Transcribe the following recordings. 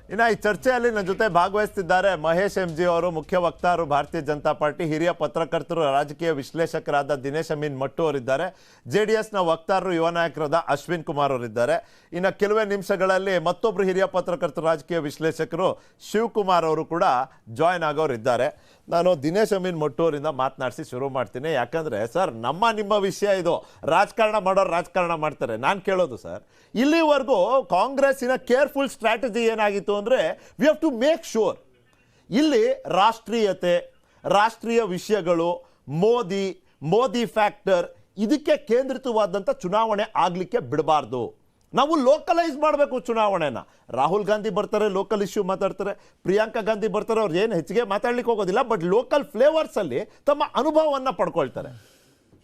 ಇನ್ನು ಈ ಚರ್ಚೆಯಲ್ಲಿ ನನ್ನ ಜೊತೆ ಭಾಗವಹಿಸುತ್ತಿದ್ದಾರೆ ಮಹೇಶ್ ಎಂ ಜಿ ಅವರು, ಮುಖ್ಯ ವಕ್ತಾರರು ಭಾರತೀಯ ಜನತಾ ಪಾರ್ಟಿ, ಹಿರಿಯ ಪತ್ರಕರ್ತರು ರಾಜಕೀಯ ವಿಶ್ಲೇಷಕರಾದ ದಿನೇಶ್ ಅಮೀನ್ ಮಟ್ಟು ಅವರಿದ್ದಾರೆ, ಜೆಡಿಎಸ್ನ ವಕ್ತಾರರು ಯುವ ನಾಯಕರಾದ ಅಶ್ವಿನ್ ಕುಮಾರ್ ಅವರಿದ್ದಾರೆ. ಇನ್ನು ಕೆಲವೇ ನಿಮಿಷಗಳಲ್ಲಿ ಮತ್ತೊಬ್ಬರು ಹಿರಿಯ ಪತ್ರಕರ್ತರು ರಾಜಕೀಯ ವಿಶ್ಲೇಷಕರು ಶಿವಕುಮಾರ್ ಅವರು ಕೂಡ ಜಾಯ್ನ್ ಆಗೋರಿದ್ದಾರೆ. ನಾನು ದಿನೇಶ್ ಅಮೀನ್ ಮಟ್ಟು ಅವರಿಂದ ಮಾತನಾಡಿಸಿ ಶುರು ಮಾಡ್ತೀನಿ. ಯಾಕಂದರೆ ಸರ್, ನಿಮ್ಮ ವಿಷಯ ಇದು, ರಾಜಕಾರಣ ಮಾಡೋರು ರಾಜಕಾರಣ ಮಾಡ್ತಾರೆ. ನಾನು ಕೇಳೋದು ಸರ್, ಇಲ್ಲಿವರೆಗೂ ಕಾಂಗ್ರೆಸ್ಸಿನ ಕೇರ್ಫುಲ್ ಸ್ಟ್ರಾಟಜಿ ಏನಾಗಿತ್ತು ಅಂದರೆ, we have to make sure ಇಲ್ಲಿ ರಾಷ್ಟ್ರೀಯತೆ, ರಾಷ್ಟ್ರೀಯ ವಿಷಯಗಳು, ಮೋದಿ ಫ್ಯಾಕ್ಟರ್, ಇದಕ್ಕೆ ಕೇಂದ್ರಿತವಾದಂಥ ಚುನಾವಣೆ ಆಗಲಿಕ್ಕೆ ಬಿಡಬಾರ್ದು. ನಾವು ಲೋಕಲೈಸ್ ಮಾಡಬೇಕು ಚುನಾವಣೆನ. ರಾಹುಲ್ ಗಾಂಧಿ ಬರ್ತಾರೆ, ಲೋಕಲ್ ಇಶ್ಯೂ ಮಾತಾಡ್ತಾರೆ. ಪ್ರಿಯಾಂಕಾ ಗಾಂಧಿ ಬರ್ತಾರೆ, ಅವ್ರು ಏನು ಹೆಚ್ಚಿಗೆ ಮಾತಾಡ್ಲಿಕ್ಕೆ ಹೋಗೋದಿಲ್ಲ, ಬಟ್ ಲೋಕಲ್ ಫ್ಲೇವರ್ಸಲ್ಲಿ ತಮ್ಮ ಅನುಭವವನ್ನು ಪಡ್ಕೊಳ್ತಾರೆ.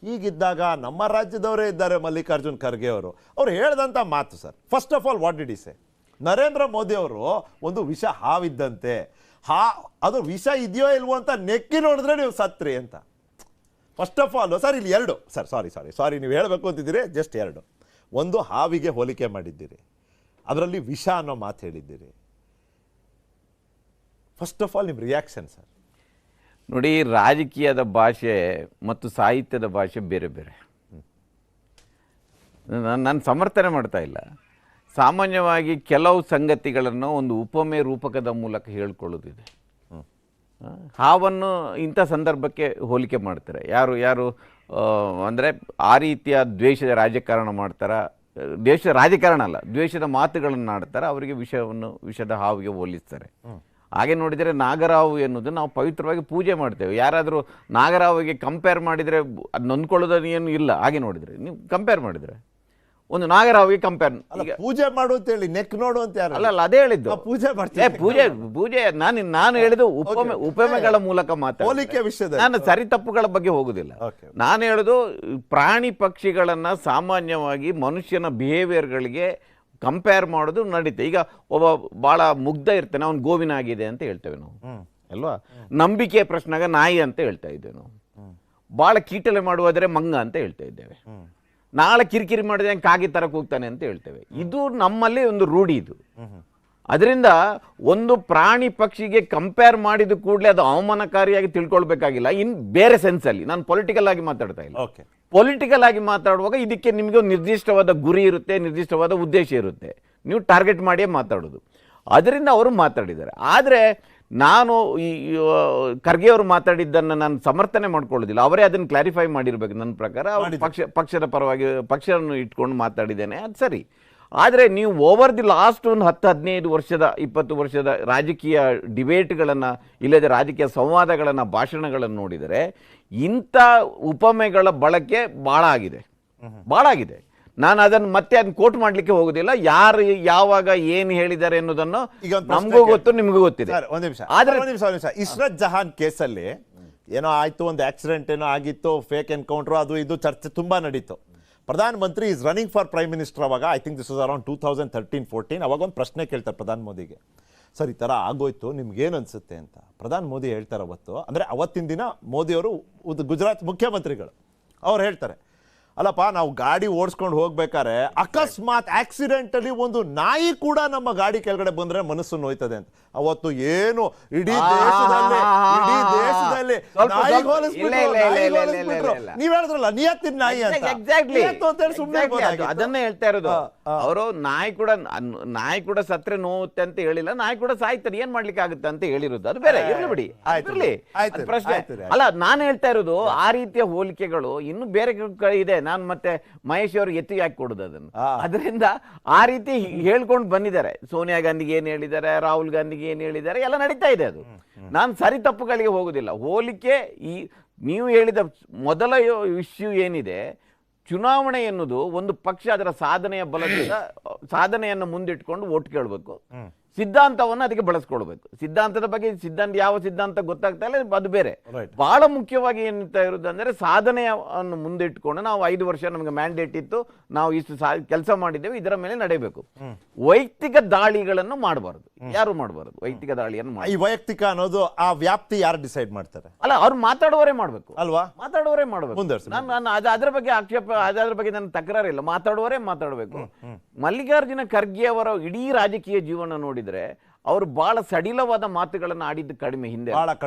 ಹೀಗಿದ್ದಾಗ ನಮ್ಮ ರಾಜ್ಯದವರೇ ಇದ್ದಾರೆ ಮಲ್ಲಿಕಾರ್ಜುನ್ ಖರ್ಗೆ ಅವರು. ಅವ್ರು ಹೇಳ್ದಂಥ ಮಾತು sir, first of all what did he say? Narendra Modi ಅವರು ಒಂದು ವಿಷ ಹಾವಿದ್ದಂತೆ, ಅದು ವಿಷ ಇದೆಯೋ ಇಲ್ವೋ ಅಂತ ನೆಕ್ಕಿ ನೋಡಿದ್ರೆ ನೀವು ಸತ್ರಿ ಅಂತ. ಫಸ್ಟ್ ಆಫ್ ಆಲ್ ಸರ್, ಇಲ್ಲಿ ಎರಡು ಸರ್, ಸಾರಿ ನೀವು ಹೇಳಬೇಕು ಅಂತಿದ್ದೀರಿ, ಜಸ್ಟ್ ಎರಡು. ಒಂದು, ಹಾವಿಗೆ ಹೋಲಿಕೆ ಮಾಡಿದ್ದೀರಿ, ಅದರಲ್ಲಿ ವಿಷ ಅನ್ನೋ ಮಾತು ಹೇಳಿದ್ದೀರಿ. ಫಸ್ಟ್ ಆಫ್ ಆಲ್ ನಿಮ್ಮ ರಿಯಾಕ್ಷನ್ ಸರ್. ನೋಡಿ, ರಾಜಕೀಯದ ಭಾಷೆ ಮತ್ತು ಸಾಹಿತ್ಯದ ಭಾಷೆ ಬೇರೆ ಬೇರೆ. ನಾನು ಸಮರ್ಥನೆ ಮಾಡ್ತಾ ಇಲ್ಲ. ಸಾಮಾನ್ಯವಾಗಿ ಕೆಲವು ಸಂಗತಿಗಳನ್ನು ಒಂದು ಉಪಮೆ ರೂಪಕದ ಮೂಲಕ ಹೇಳ್ಕೊಳ್ಳೋದಿದೆ. ಹಾವನ್ನು ಇಂಥ ಸಂದರ್ಭಕ್ಕೆ ಹೋಲಿಕೆ ಮಾಡ್ತಾರೆ. ಯಾರು ಅಂದರೆ ಆ ರೀತಿಯ ದ್ವೇಷದ ರಾಜಕಾರಣ ಮಾಡ್ತಾರ, ದೇಶದ ರಾಜಕಾರಣ ಅಲ್ಲ, ದ್ವೇಷದ ಮಾತುಗಳನ್ನು ಆಡ್ತಾರೆ, ಅವರಿಗೆ ವಿಷದ ಹಾವಿಗೆ ಹೋಲಿಸ್ತಾರೆ. ಹಾಗೆ ನೋಡಿದರೆ ನಾಗರಾವು ಎನ್ನುವುದು ನಾವು ಪವಿತ್ರವಾಗಿ ಪೂಜೆ ಮಾಡ್ತೇವೆ. ಯಾರಾದರೂ ನಾಗರಾವಿಗೆ ಕಂಪೇರ್ ಮಾಡಿದರೆ ಅದು ನೊಂದ್ಕೊಳ್ಳೋದು ಏನು ಇಲ್ಲ. ಹಾಗೆ ನೋಡಿದರೆ ನೀವು ಕಂಪೇರ್ ಮಾಡಿದರೆ ಒಂದು ನಾಗರಾವಿಗೆ ಕಂಪೇರ್, ಪೂಜೆ ಮಾಡು ಅಂತ ಹೇಳಿ ನೆಕ್ ನೋಡು ಅಂತ ಯಾರು ಅಲ್ಲ, ಅದೇ ಹೇಳಿದ್ದು. ಪೂಜೆ ಮಾಡ್ತೀವಿ, ಪೂಜೆ ನಾನು ಹೇಳಿದ್ದು ಉಪಮೆಗಳ ಮೂಲಕ ಹೋಲಿಕೆ ವಿಷಯದ, ನಾನು ಸರಿ ತಪ್ಪುಗಳ ಬಗ್ಗೆ ಹೋಗುದಿಲ್ಲ. ನಾನು ಹೇಳುದು ಪ್ರಾಣಿ ಪಕ್ಷಿಗಳನ್ನ ಸಾಮಾನ್ಯವಾಗಿ ಮನುಷ್ಯನ ಬಿಹೇವಿಯರ್ಗಳಿಗೆ ಕಂಪೇರ್ ಮಾಡೋದು ನಡೀತೆ. ಈಗ ಒಬ್ಬ ಭಾಳ ಮುಗ್ಧ ಇರ್ತಾನೆ, ಅವ್ನು ಗೋವಿನ ಆಗಿದೆ ಅಂತ ಹೇಳ್ತೇವೆ ನಾವು ಅಲ್ವಾ. ನಂಬಿಕೆಯ ಪ್ರಶ್ನೆಗೆ ನಾಯಿ ಅಂತ ಹೇಳ್ತಾ ಇದ್ದೇವೆ ನಾವು. ಭಾಳ ಕೀಟಲೆ ಮಾಡುವುದರೆ ಮಂಗ ಅಂತ ಹೇಳ್ತಾ ಇದ್ದೇವೆ. ನಾಳೆ ಕಿರಿಕಿರಿ ಮಾಡಿದ್ರೆ ಕಾಗಿ ತರಕ್ಕೆ ಹೋಗ್ತಾನೆ ಅಂತ ಹೇಳ್ತೇವೆ. ಇದು ನಮ್ಮಲ್ಲಿ ಒಂದು ರೂಢಿ ಇದು. ಅದರಿಂದ ಒಂದು ಪ್ರಾಣಿ ಪಕ್ಷಿಗೆ ಕಂಪೇರ್ ಮಾಡಿದ ಕೂಡಲೇ ಅದು ಅವಮಾನಕಾರಿಯಾಗಿ ತಿಳ್ಕೊಳ್ಬೇಕಾಗಿಲ್ಲ. ಇನ್ನು ಬೇರೆ ಸೆನ್ಸಲ್ಲಿ, ನಾನು ಪೊಲಿಟಿಕಲ್ ಆಗಿ ಮಾತಾಡ್ತಾ ಇಲ್ಲ. ಪೊಲಿಟಿಕಲ್ ಆಗಿ ಮಾತಾಡುವಾಗ ಇದಕ್ಕೆ ನಿಮಗೆ ಒಂದು ನಿರ್ದಿಷ್ಟವಾದ ಗುರಿ ಇರುತ್ತೆ, ನಿರ್ದಿಷ್ಟವಾದ ಉದ್ದೇಶ ಇರುತ್ತೆ. ನೀವು ಟಾರ್ಗೆಟ್ ಮಾಡಿಯೇ ಮಾತಾಡೋದು. ಅದರಿಂದ ಅವರು ಮಾತಾಡಿದ್ದಾರೆ. ಆದರೆ ನಾನು ಈ ಖರ್ಗೆ ಅವರು ಮಾತಾಡಿದ್ದನ್ನು ನಾನು ಸಮರ್ಥನೆ ಮಾಡ್ಕೊಳ್ಳೋದಿಲ್ಲ. ಅವರೇ ಅದನ್ನು ಕ್ಲಾರಿಫೈ ಮಾಡಿರ್ಬೇಕು. ನನ್ನ ಪ್ರಕಾರ ಪಕ್ಷದ ಪರವಾಗಿ ಪಕ್ಷವನ್ನು ಇಟ್ಕೊಂಡು ಮಾತಾಡಿದ್ದೇನೆ, ಅದು ಸರಿ. ಆದರೆ ನೀವು ಓವರ್ ದಿ ಲಾಸ್ಟ್ ಒಂದು 10-15 ವರ್ಷದ 20 ವರ್ಷದ ರಾಜಕೀಯ ಡಿಬೇಟ್ಗಳನ್ನು, ಇಲ್ಲದೆ ರಾಜಕೀಯ ಸಂವಾದಗಳನ್ನು, ಭಾಷಣಗಳನ್ನು ನೋಡಿದರೆ ಇಂಥ ಉಪಮೆಗಳ ಬಳಕೆ ಭಾಳ ಆಗಿದೆ. ನಾನು ಅದನ್ನು ಕೋಟ್ ಮಾಡಲಿಕ್ಕೆ ಹೋಗೋದಿಲ್ಲ. ಯಾರು ಯಾವಾಗ ಏನು ಹೇಳಿದ್ದಾರೆ ಅನ್ನೋದನ್ನು ನಮಗೂ ಗೊತ್ತು, ನಿಮಗೂ ಗೊತ್ತಿದೆ. ಒಂದು ನಿಮಿಷ, ಇಸ್ರತ್ ಜಹಾನ್ ಕೇಸಲ್ಲಿ ಏನೋ ಆಯ್ತು, ಒಂದು ಆಕ್ಸಿಡೆಂಟ್ ಏನೋ ಆಗಿತ್ತು, ಫೇಕ್ ಎನ್ಕೌಂಟರ್, ಅದು ಇದು ಚರ್ಚೆ ತುಂಬಾ ನಡೀತು. ಪ್ರಧಾನ ಮಂತ್ರಿ is running for prime minister. ಅವಾಗ I think this was around 2013-14. ಅವಾಗ ಒಂದು ಪ್ರಶ್ನೆ ಕೇಳ್ತಾರೆ ಪ್ರಧಾನಿ ಮೋದಿಗೆ, ಸರ್ ಈ ಥರ ಆಗೋಯ್ತು, ನಿಮ್ಗೇನು ಅನಿಸುತ್ತೆ ಅಂತ. ಪ್ರಧಾನಿ ಮೋದಿ ಹೇಳ್ತಾರೆ ಅವತ್ತು, ಅಂದರೆ ಅವತ್ತಿನ ದಿನ ಮೋದಿಯವರು ಗುಜರಾತ್ ಮುಖ್ಯಮಂತ್ರಿಗಳು, ಅವ್ರು ಹೇಳ್ತಾರೆ, ಅಲ್ಲಪ್ಪ ನಾವು ಗಾಡಿ ಓಡಿಸ್ಕೊಂಡು ಹೋಗ್ಬೇಕಾದ್ರೆ ಅಕಸ್ಮಾತ್ ಆಕ್ಸಿಡೆಂಟಲ್ಲಿ ಒಂದು ನಾಯಿ ಕೂಡ ನಮ್ಮ ಗಾಡಿ ಕೆಳಗಡೆ ಬಂದ್ರೆ ಮನಸ್ಸು ನೋಯ್ತದೆ ಅಂತ. ಅವತ್ತು ಏನು ಇಡೀ ದೇಶದಲ್ಲಿ ನೀವ್ ಹೇಳಿದ್ರಲ್ಲ ನಿಯತ್ತಿನ ನಾಯಿ ಅಂತ, ಅದನ್ನೇ ಹೇಳ್ತಾ ಇರೋದು. ಅವರು ನಾಯಿ ಕೂಡ ಸತ್ರೆ ನೋವುತ್ತೆ ಅಂತ ಹೇಳಿಲ್ಲ, ನಾಯಿ ಕೂಡ ಸಾಯ್ತಾರೆ, ಏನ್ ಮಾಡ್ಲಿಕ್ಕೆ ಆಗುತ್ತೆ ಅಂತ ಹೇಳಿರೋದು. ಅದು ಬೇರೆ ಇರ್ಲಿ ಬಿಡಿ, ಪ್ರಶ್ನೆ ಅಲ್ಲ. ನಾನು ಹೇಳ್ತಾ ಇರೋದು ಆ ರೀತಿಯ ಹೋಲಿಕೆಗಳು ಇನ್ನು ಬೇರೆ ಇದೆ. ನಾನು ಮತ್ತೆ ಮಹೇಶ್ ಅವರು ಎತ್ತಿ ಹಾಕಿ ಕೊಡುದು ಅದನ್ನು. ಅದರಿಂದ ಆ ರೀತಿ ಹೇಳ್ಕೊಂಡು ಬಂದಿದ್ದಾರೆ. ಸೋನಿಯಾ ಗಾಂಧಿಗೆ ಏನ್ ಹೇಳಿದ್ದಾರೆ, ರಾಹುಲ್ ಗಾಂಧಿಗೆ ಏನ್ ಹೇಳಿದ್ದಾರೆ, ಎಲ್ಲ ನಡೀತಾ ಇದೆ. ಅದು ನಾನು ಸರಿ ತಪ್ಪುಗಳಿಗೆ ಹೋಗುದಿಲ್ಲ. ಹೋಲಿಕೆ ಈ ನೀವು ಹೇಳಿದ ಮೊದಲ ಇಶ್ಯೂ ಏನಿದೆ, ಚುನಾವಣೆ ಎನ್ನುವುದು ಒಂದು ಪಕ್ಷ ಅದರ ಸಾಧನೆಯ ಬಲದಿಂದ ಸಾಧನೆಯನ್ನು ಮುಂದಿಟ್ಕೊಂಡು ಓಟ್ ಕೇಳಬೇಕು, ಸಿದ್ಧಾಂತವನ್ನು ಅದಕ್ಕೆ ಬಳಸ್ಕೊಳ್ಬೇಕು. ಸಿದ್ಧಾಂತದ ಬಗ್ಗೆ ಯಾವ ಸಿದ್ಧಾಂತ ಗೊತ್ತಾಗ್ತಾ ಇಲ್ಲ, ಅದು ಬೇರೆ. ಬಹಳ ಮುಖ್ಯವಾಗಿ ಏನಂತ ಇರೋದು ಅಂದ್ರೆ ಸಾಧನೆಯನ್ನು ಮುಂದಿಟ್ಕೊಂಡು ನಾವು 5 ವರ್ಷ ನಮಗೆ ಮ್ಯಾಂಡೇಟ್ ಇತ್ತು, ನಾವು ಇಷ್ಟು ಕೆಲಸ ಮಾಡಿದ್ದೇವೆ, ಇದರ ಮೇಲೆ ನಡೆಯಬೇಕು. ವೈಯಕ್ತಿಕ ದಾಳಿಗಳನ್ನು ಮಾಡಬಾರದು, ಯಾರು ಮಾಡಬಾರದು. ವೈಯಕ್ತಿಕ ದಾಳಿಯನ್ನು ಈ ವೈಯಕ್ತಿಕ ಅನ್ನೋದು ಆ ವ್ಯಾಪ್ತಿ ಯಾರು ಡಿಸೈಡ್ ಮಾಡ್ತಾರೆ? ಅಲ್ಲ, ಅವ್ರು ಮಾತಾಡುವವರೇ ಮಾಡಬೇಕು ಅಲ್ವಾ? ಮಾತಾಡುವವರೇ ಮಾಡಬೇಕು. ನಾನು ಅದರ ಬಗ್ಗೆ ಆಕ್ಷೇಪ, ಅದರ ಬಗ್ಗೆ ನನ್ನ ತಕರಾರಿಲ್ಲ. ಮಾತಾಡುವವರೇ ಮಾತಾಡಬೇಕು. ಮಲ್ಲಿಕಾರ್ಜುನ ಖರ್ಗೆ ಅವರ ಇಡೀ ರಾಜಕೀಯ ಜೀವನ ನೋಡಿ ನೋಡಿದ್ರೆ ಅವರು ಬಹಳ ಸಡಿಲವಾದ ಮಾತುಗಳನ್ನು ಆಡಿದ್ದು ಕಡಿಮೆ, ಹಿಂದೆ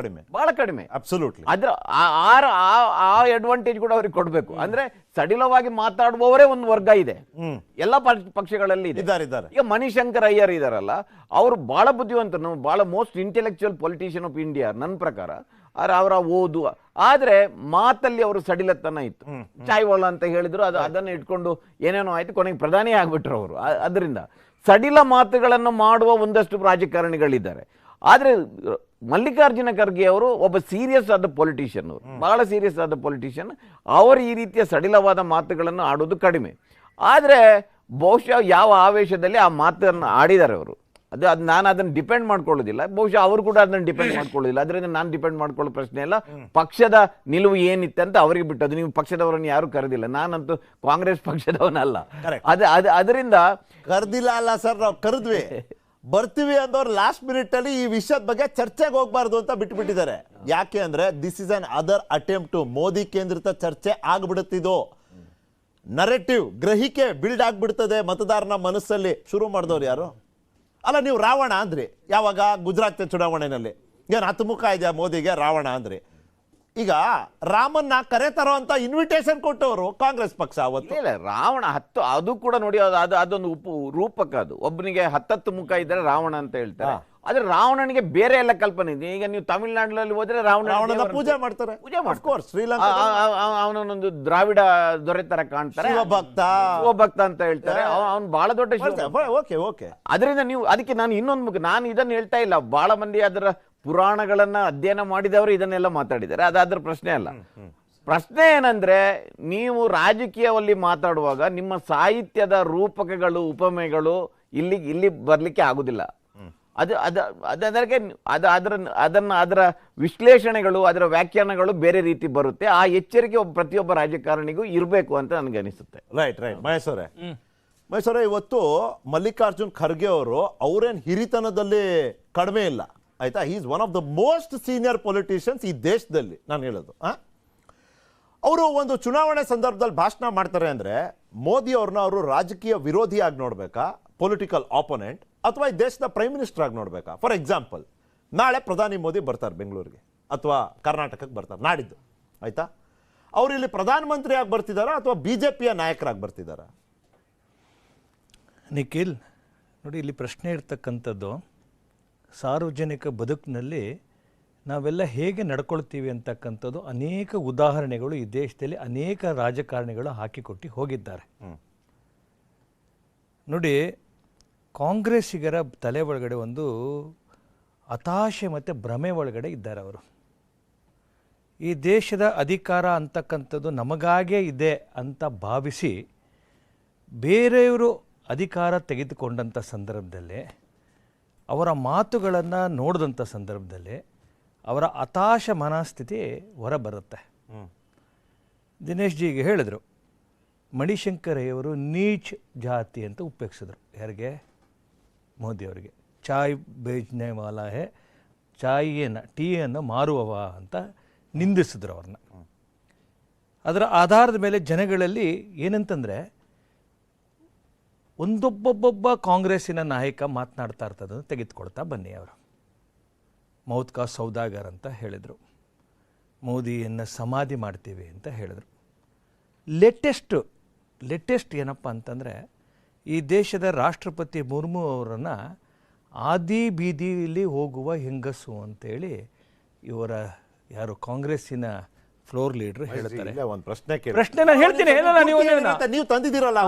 ಬಹಳ ಕಡಿಮೆ. ಅದ್ರ ಆ ಅಡ್ವಾಂಟೇಜ್ ಕೂಡ ಅವ್ರಿಗೆ ಕೊಡ್ಬೇಕು. ಅಂದ್ರೆ ಸಡಿಲವಾಗಿ ಮಾತಾಡುವವರೇ ಒಂದು ವರ್ಗ ಇದೆ, ಎಲ್ಲ ಪಕ್ಷಗಳಲ್ಲಿ ಇದೆ. ಈಗ ಮಣಿಶಂಕರ್ ಅಯ್ಯರ್ ಇದಾರಲ್ಲ, ಅವರು ಬಹಳ ಬುದ್ಧಿವಂತರು, ಬಹಳ most intellectual politician of India ನನ್ನ ಪ್ರಕಾರ. ಅವರ ಓದು, ಆದ್ರೆ ಮಾತಲ್ಲಿ ಅವರು ಸಡಿಲತನ ಇತ್ತು. ಚಾಯ್ವಾಳ ಅಂತ ಹೇಳಿದ್ರು, ಅದನ್ನು ಇಟ್ಕೊಂಡು ಏನೇನೋ ಆಯ್ತು, ಕೊನೆಗೆ ಪ್ರಧಾನಿ ಆಗ್ಬಿಟ್ರು ಅವರು. ಅದರಿಂದ ಸಡಿಲ ಮಾತುಗಳನ್ನು ಮಾಡುವ ಒಂದಷ್ಟು ರಾಜಕಾರಣಿಗಳಿದ್ದಾರೆ. ಆದ್ರೆ ಮಲ್ಲಿಕಾರ್ಜುನ ಖರ್ಗೆ ಅವರು ಒಬ್ಬ ಸೀರಿಯಸ್ ಆದ ಪೊಲಿಟಿಷಿಯನ್, ಅವರು ಬಹಳ ಸೀರಿಯಸ್ ಆದ ಪೊಲಿಟಿಷಿಯನ್. ಅವರು ಈ ರೀತಿಯ ಸಡಿಲವಾದ ಮಾತುಗಳನ್ನು ಆಡೋದು ಕಡಿಮೆ. ಆದ್ರೆ ಬಹುಶಃ ಯಾವ ಆವೇಶದಲ್ಲಿ ಆ ಮಾತನ್ನು ಆಡಿದ್ದಾರೆ ಅವರು, ಅದು ನಾನು ಅದನ್ನು ಡಿಪೆಂಡ್ ಮಾಡ್ಕೊಳ್ಳೋದಿಲ್ಲ. ಬಹುಶಃ ಅವರು ಕೂಡ ಅದನ್ನು ಡಿಪೆಂಡ್ ಮಾಡ್ಕೊಳ್ಳೋದಿಲ್ಲ. ಅದರಿಂದ ನಾನು ಡಿಪೆಂಡ್ ಮಾಡ್ಕೊಳ್ಳೋ ಪ್ರಶ್ನೆ ಇಲ್ಲ. ಪಕ್ಷದ ನಿಲುವು ಏನಿತ್ತು ಅಂತ ಅವರಿಗೆ ಬಿಟ್ಟದು. ನೀವು ಪಕ್ಷದವರನ್ನು ಯಾರು ಕರೆದಿಲ್ಲ, ನಾನಂತೂ ಕಾಂಗ್ರೆಸ್ ಪಕ್ಷದವನಲ್ಲ. ಅದರಿಂದ ಕರೆದಿಲ್ಲ ಅಲ್ಲ ಸರ್, ನಾವು ಕರೆದ್ವಿ, ಬರ್ತೀವಿ ಅಂದವ್ರು ಲಾಸ್ಟ್ ಮಿನಿಟ್ ಅಲ್ಲಿ ಈ ವಿಷಯದ ಬಗ್ಗೆ ಚರ್ಚೆಗೆ ಹೋಗ್ಬಾರ್ದು ಅಂತ ಬಿಟ್ಬಿಟ್ಟಿದ್ದಾರೆ. ಯಾಕೆ ಅಂದ್ರೆ this is another attempt to Modi ಕೇಂದ್ರಿತ ಚರ್ಚೆ ಆಗ್ಬಿಡುತ್ತಿದ್ದು. ನರೇಟಿವ್ ಗ್ರಹಿಕೆ ಬಿಲ್ಡ್ ಆಗ್ಬಿಡ್ತದೆ ಮತದಾರನ ಮನಸ್ಸಲ್ಲಿ. ಶುರು ಮಾಡಿದವ್ರು ಯಾರು? ಅಲ್ಲ, ನೀವು ರಾವಣ ಅಂದ್ರಿ ಯಾವಾಗ ಗುಜರಾತ್ ಚುನಾವಣೆಯಲ್ಲಿ. ಏನು ಹತ್ತುಮುಖ ಇದೆಯಾ ಮೋದಿಗೆ? ರಾವಣ ಅಂದ್ರಿ. ಈಗ ರಾಮನ್ನ ಕರೆ ತರೋ ಅಂತ ಇನ್ವಿಟೇಷನ್ ಕೊಟ್ಟವರು ಕಾಂಗ್ರೆಸ್ ಪಕ್ಷ ಅವತ್ತು. ಇಲ್ಲ, ರಾವಣ ಅದು ಕೂಡ ನೋಡಿ, ಅದೊಂದು ರೂಪಕ. ಅದು ಒಬ್ಬನಿಗೆ 10 ಮುಖ ಇದ್ರೆ ರಾವಣ ಅಂತ ಹೇಳ್ತಾರೆ. ಆದ್ರೆ ರಾವಣನಿಗೆ ಬೇರೆ ಎಲ್ಲ ಕಲ್ಪನೆ ಇದೆ. ಈಗ ನೀವು ತಮಿಳುನಾಡಿನಲ್ಲಿ ಹೋದ್ರೆ ರಾವಣನ ಪೂಜೆ ಮಾಡ್ತಾರೆ. ಶ್ರೀಲಂಕಾ ಅವನೊಂದು ದ್ರಾವಿಡ ದೊರೆ ತರ ಕಾಣ್ತಾರೆ, ಶಿವಭಕ್ತ ಅಂತ ಹೇಳ್ತಾರೆ. ಅವನು ಬಹಳ ದೊಡ್ಡ. ಅದರಿಂದ ನೀವು ಅದಕ್ಕೆ ನಾನು ಇನ್ನೊಂದು ಮುಖ, ನಾನು ಇದನ್ನು ಹೇಳ್ತಾ ಇಲ್ಲ. ಬಹಳ ಮಂದಿ ಅದರ ಪುರಾಣಗಳನ್ನ ಅಧ್ಯಯನ ಮಾಡಿದವರು ಇದನ್ನೆಲ್ಲ ಮಾತಾಡಿದ್ದಾರೆ. ಅದಾದ್ರ ಪ್ರಶ್ನೆ ಅಲ್ಲ. ಪ್ರಶ್ನೆ ಏನಂದ್ರೆ, ನೀವು ರಾಜಕೀಯದಲ್ಲಿ ಮಾತಾಡುವಾಗ ನಿಮ್ಮ ಸಾಹಿತ್ಯದ ರೂಪಕಗಳು, ಉಪಮೆಗಳು ಇಲ್ಲಿ ಬರ್ಲಿಕ್ಕೆ ಆಗುದಿಲ್ಲ. ಅದರ ವಿಶ್ಲೇಷಣೆಗಳು, ಅದರ ವ್ಯಾಖ್ಯಾನಗಳು ಬೇರೆ ರೀತಿ ಬರುತ್ತೆ. ಆ ಎಚ್ಚರಿಕೆ ಪ್ರತಿಯೊಬ್ಬ ರಾಜಕಾರಣಿಗೂ ಇರಬೇಕು ಅಂತ ನನಗೆ ಅನಿಸುತ್ತೆ. ರೈಟ್. ಮಹೇಶ್ವರ, ಇವತ್ತು ಮಲ್ಲಿಕಾರ್ಜುನ್ ಖರ್ಗೆ ಅವರು ಅವರೇನು ಹಿರಿತನದಲ್ಲಿ ಕಡಿಮೆ ಇಲ್ಲ, ಆಯ್ತಾ? He is one of the most senior politicians ಈ ದೇಶದಲ್ಲಿ. ನಾನು ಹೇಳೋದು, ಅವರು ಒಂದು ಚುನಾವಣೆ ಸಂದರ್ಭದಲ್ಲಿ ಭಾಷಣ ಮಾಡ್ತಾರೆ ಅಂದ್ರೆ ಮೋದಿ ಅವ್ರನ್ನ ಅವರು ರಾಜಕೀಯ ವಿರೋಧಿಯಾಗಿ ನೋಡ್ಬೇಕಾ, ಪೊಲಿಟಿಕಲ್ ಆಪೋನೆಂಟ್, ಅಥವಾ ಈ ದೇಶದ ಪ್ರೈಮ್ ಮಿನಿಸ್ಟರ್ ಆಗಿ ನೋಡ್ಬೇಕಾ? ಫಾರ್ ಎಕ್ಸಾಂಪಲ್, ನಾಳೆ ಪ್ರಧಾನಿ ಮೋದಿ ಬರ್ತಾರೆ ಬೆಂಗಳೂರಿಗೆ ಅಥವಾ ಕರ್ನಾಟಕಕ್ಕೆ ಬರ್ತಾರೆ ನಾಡಿದ್ದು, ಆಯ್ತಾ? ಅವ್ರು ಇಲ್ಲಿ ಪ್ರಧಾನಮಂತ್ರಿಯಾಗಿ ಬರ್ತಿದಾರಾ ಅಥವಾ ಬಿಜೆಪಿಯ ನಾಯಕರಾಗಿ ಬರ್ತಿದಾರಾ? ನಿಖಿಲ್, ನೋಡಿ, ಇಲ್ಲಿ ಪ್ರಶ್ನೆ ಇರ್ತಕ್ಕಂಥದ್ದು ಸಾರ್ವಜನಿಕ ಬದುಕಿನಲ್ಲಿ ನಾವೆಲ್ಲ ಹೇಗೆ ನಡ್ಕೊಳ್ತೀವಿ ಅಂತಕ್ಕಂಥದ್ದು ಅನೇಕ ಉದಾಹರಣೆಗಳು ಈ ದೇಶದಲ್ಲಿ ಅನೇಕ ರಾಜಕಾರಣಿಗಳು ಹಾಕಿಕೊಟ್ಟು ಹೋಗಿದ್ದಾರೆ. ನೋಡಿ, ಕಾಂಗ್ರೆಸ್ಸಿಗರ ತಲೆ ಒಳಗಡೆ ಒಂದು ಹತಾಶೆ ಮತ್ತು ಭ್ರಮೆ ಒಳಗಡೆ ಇದ್ದಾರೆ ಅವರು. ಈ ದೇಶದ ಅಧಿಕಾರ ಅಂತಕ್ಕಂಥದ್ದು ನಮಗಾಗೇ ಇದೆ ಅಂತ ಭಾವಿಸಿ ಬೇರೆಯವರು ಅಧಿಕಾರ ತೆಗೆದುಕೊಂಡಂಥ ಸಂದರ್ಭದಲ್ಲಿ, ಅವರ ಮಾತುಗಳನ್ನು ನೋಡಿದಂಥ ಸಂದರ್ಭದಲ್ಲಿ ಅವರ ಹತಾಶ ಮನಸ್ಥಿತಿ ಹೊರಬರುತ್ತೆ. ದಿನೇಶ್ ಜಿಗೆ ಹೇಳಿದ್ರು, ಮಣಿಶಂಕರಯ್ಯವರು ನೀಚ್ ಜಾತಿ ಅಂತ ಉಪಯೋಗಿಸಿದ್ರು. ಯಾರಿಗೆ? ಮೋದಿಯವರಿಗೆ. ಚಾಯ್ ಬೇಜ್ನೆ ವಾಲ ಹೇ, ಟೀಯನ್ನು ಮಾರುವವ ಅಂತ ನಿಂದಿಸಿದ್ರು ಅವ್ರನ್ನ. ಅದರ ಆಧಾರದ ಮೇಲೆ ಜನಗಳಲ್ಲಿ ಏನಂತಂದರೆ, ಒಂದೊಬ್ಬೊಬ್ಬೊಬ್ಬ ಕಾಂಗ್ರೆಸ್ಸಿನ ನಾಯಕ ಮಾತನಾಡ್ತಾ ಇರ್ತದನ್ನು ತೆಗೆದುಕೊಳ್ತಾ ಬನ್ನಿ. ಅವರು ಮೌತ್ ಕಾ ಸೌದಾಗರ್ ಅಂತ ಹೇಳಿದರು, ಮೋದಿಯನ್ನು ಸಮಾಧಿ ಮಾಡ್ತೀವಿ ಅಂತ ಹೇಳಿದರು. ಲೇಟೆಸ್ಟ್ ಏನಪ್ಪ ಅಂತಂದರೆ, ಈ ದೇಶದ ರಾಷ್ಟ್ರಪತಿ ಮುರ್ಮು ಅವರನ್ನು ಆದಿ ಬೀದಿಯಲ್ಲಿ ಹೋಗುವ ಹೆಂಗಸು ಅಂತೇಳಿ ಇವರ ಯಾರು ಕಾಂಗ್ರೆಸ್ಸಿನ ಫ್ಲೋರ್ ಲೀಡರ್ ಹೇಳ್ತಾರೆ. ಪ್ರಶ್ನೆ ನಾನು ಹೇಳ್ತೀನಿ, ನೀವು ತಂದಿದ್ದೀರಲ್ಲ,